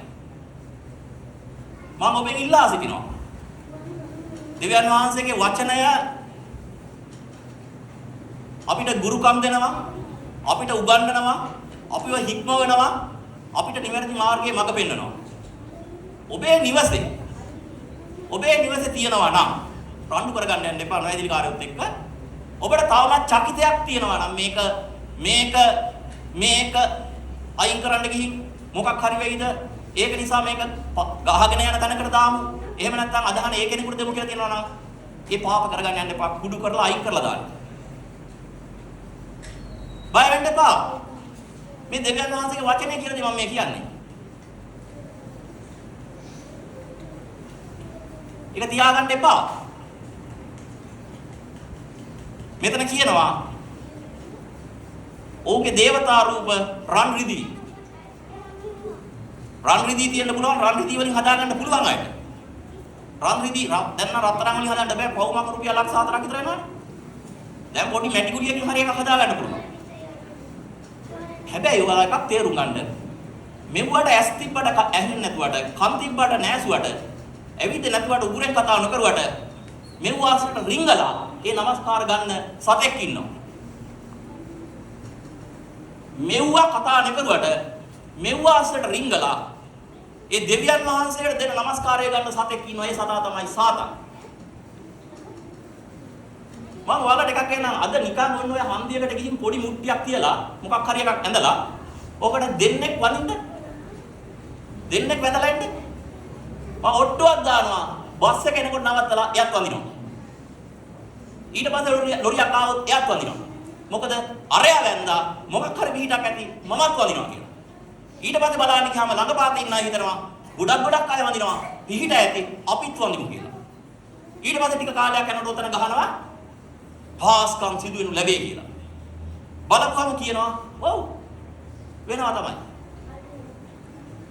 මම ඔබෙන් ඉල්ලා සිටිනවා. දෙවියන් වහන්සේගේ වචනය අපිට ගුරුකම් දෙනවා, අපිට උගන්වනවා, අපිව හික්මවනවා, අපිට නිවැරදි මාර්ගයේ මඟ පෙන්වනවා. ඔබේ නිවසේ තියනවා නම් රණ්ඩු කරගන්න යන්න එපා නොයදිලි කාර්යොත් එක්ක. ඔබට තවමත් චකිතයක් තියෙනවා නම් මේක අයින් කරන්න ගිහින් මොකක් හරි වෙයිද? ඒක නිසා මේක ගහගෙන යන තැනකට දාමු. එහෙම නැත්නම් අදහන ඒ කෙනෙකුට දෙමු කියලා තියෙනවා නම් ඒ පාප කරගන්න යන්න එපා. කුඩු කරලා අයින් කරලා දාන්න. බය වෙන්න එපා. මේ දෙවියන් වහන්සේගේ වචනේ කියලාදී මම මේ කියන්නේ. ඒක තියාගන්න එපා. මෙතන කියනවා ඔහුගේ දේවතා රූප රන් රිදී. රන් රිදී තියෙන්න පුළුවන්, රන් රිදී වලින් හදාගන්න පුළුවන් අයට. රන් රිදී දැන් නම් රත්තරන් වලින් හදන්න බෑ. පවුමක රුපියල් ලක්ෂ 4ක් විතර වෙනවනේ. දැන් පොඩි මැටි කුඩියකින් හරි එකක් හදාගන්න පුළුවන්. හැබැයි ඔයාලා එකක් තේරුම් ගන්න. මෙව්වට ඇස් තිබ්බට ඇහෙන්නේ නැතුවට, කන් තිබ්බට නැසුවට, ඇවිත් නැතුවට උගුරෙන් කතා නොකරුවට මෙව්වාසට රිංගලා ඒ නමස්කාර ගන්න සතෙක් ඉන්නවා. මෙව්වා කතා නොකරුවට මෙව්වාසට රිංගලා ඒ දෙවියන් වහන්සේට දෙන නමස්කාරය ගන්න සතෙක් ඉන්නවා. ඒ සතා තමයි සාතන්. මම ඔයාලට එකක් කියන්නම්. අද නිකන් ඔන්න ඔය හන්දියකට ගිහින් පොඩි මුට්ටියක් තියලා මොකක් හරි එකක් ඇඳලා ඕකට දෙන්නෙක් වදින්න. දෙන්නෙක් වැදලා ඉන්න. මම ඔට්ටුවක් දානවා. බස් එක එනකොට නවත්තලා එයත් වදිනවා. ඊට පස්සේ ලොරියක් ආවොත් එයත් වදිනවා. මොකද අරයා වැන්දා මොකක් හරි පිටක් ඇති මමත් වදිනවා කියලා. ඊට පස්සේ බලන්න ගියාම ළඟපාතේ ඉන්න අය හිතනවා ගොඩක් අය වදිනවා පිට ඇති අපිත් වදිමු කියලා. ඊට පස්සේ ටික කාලයක් යනකොට උතන ගහනවා පාස්කම් සිදු වෙනු ලැබේ කියලා. බලපුවම කියනවා ඔව් වෙනවා තමයි.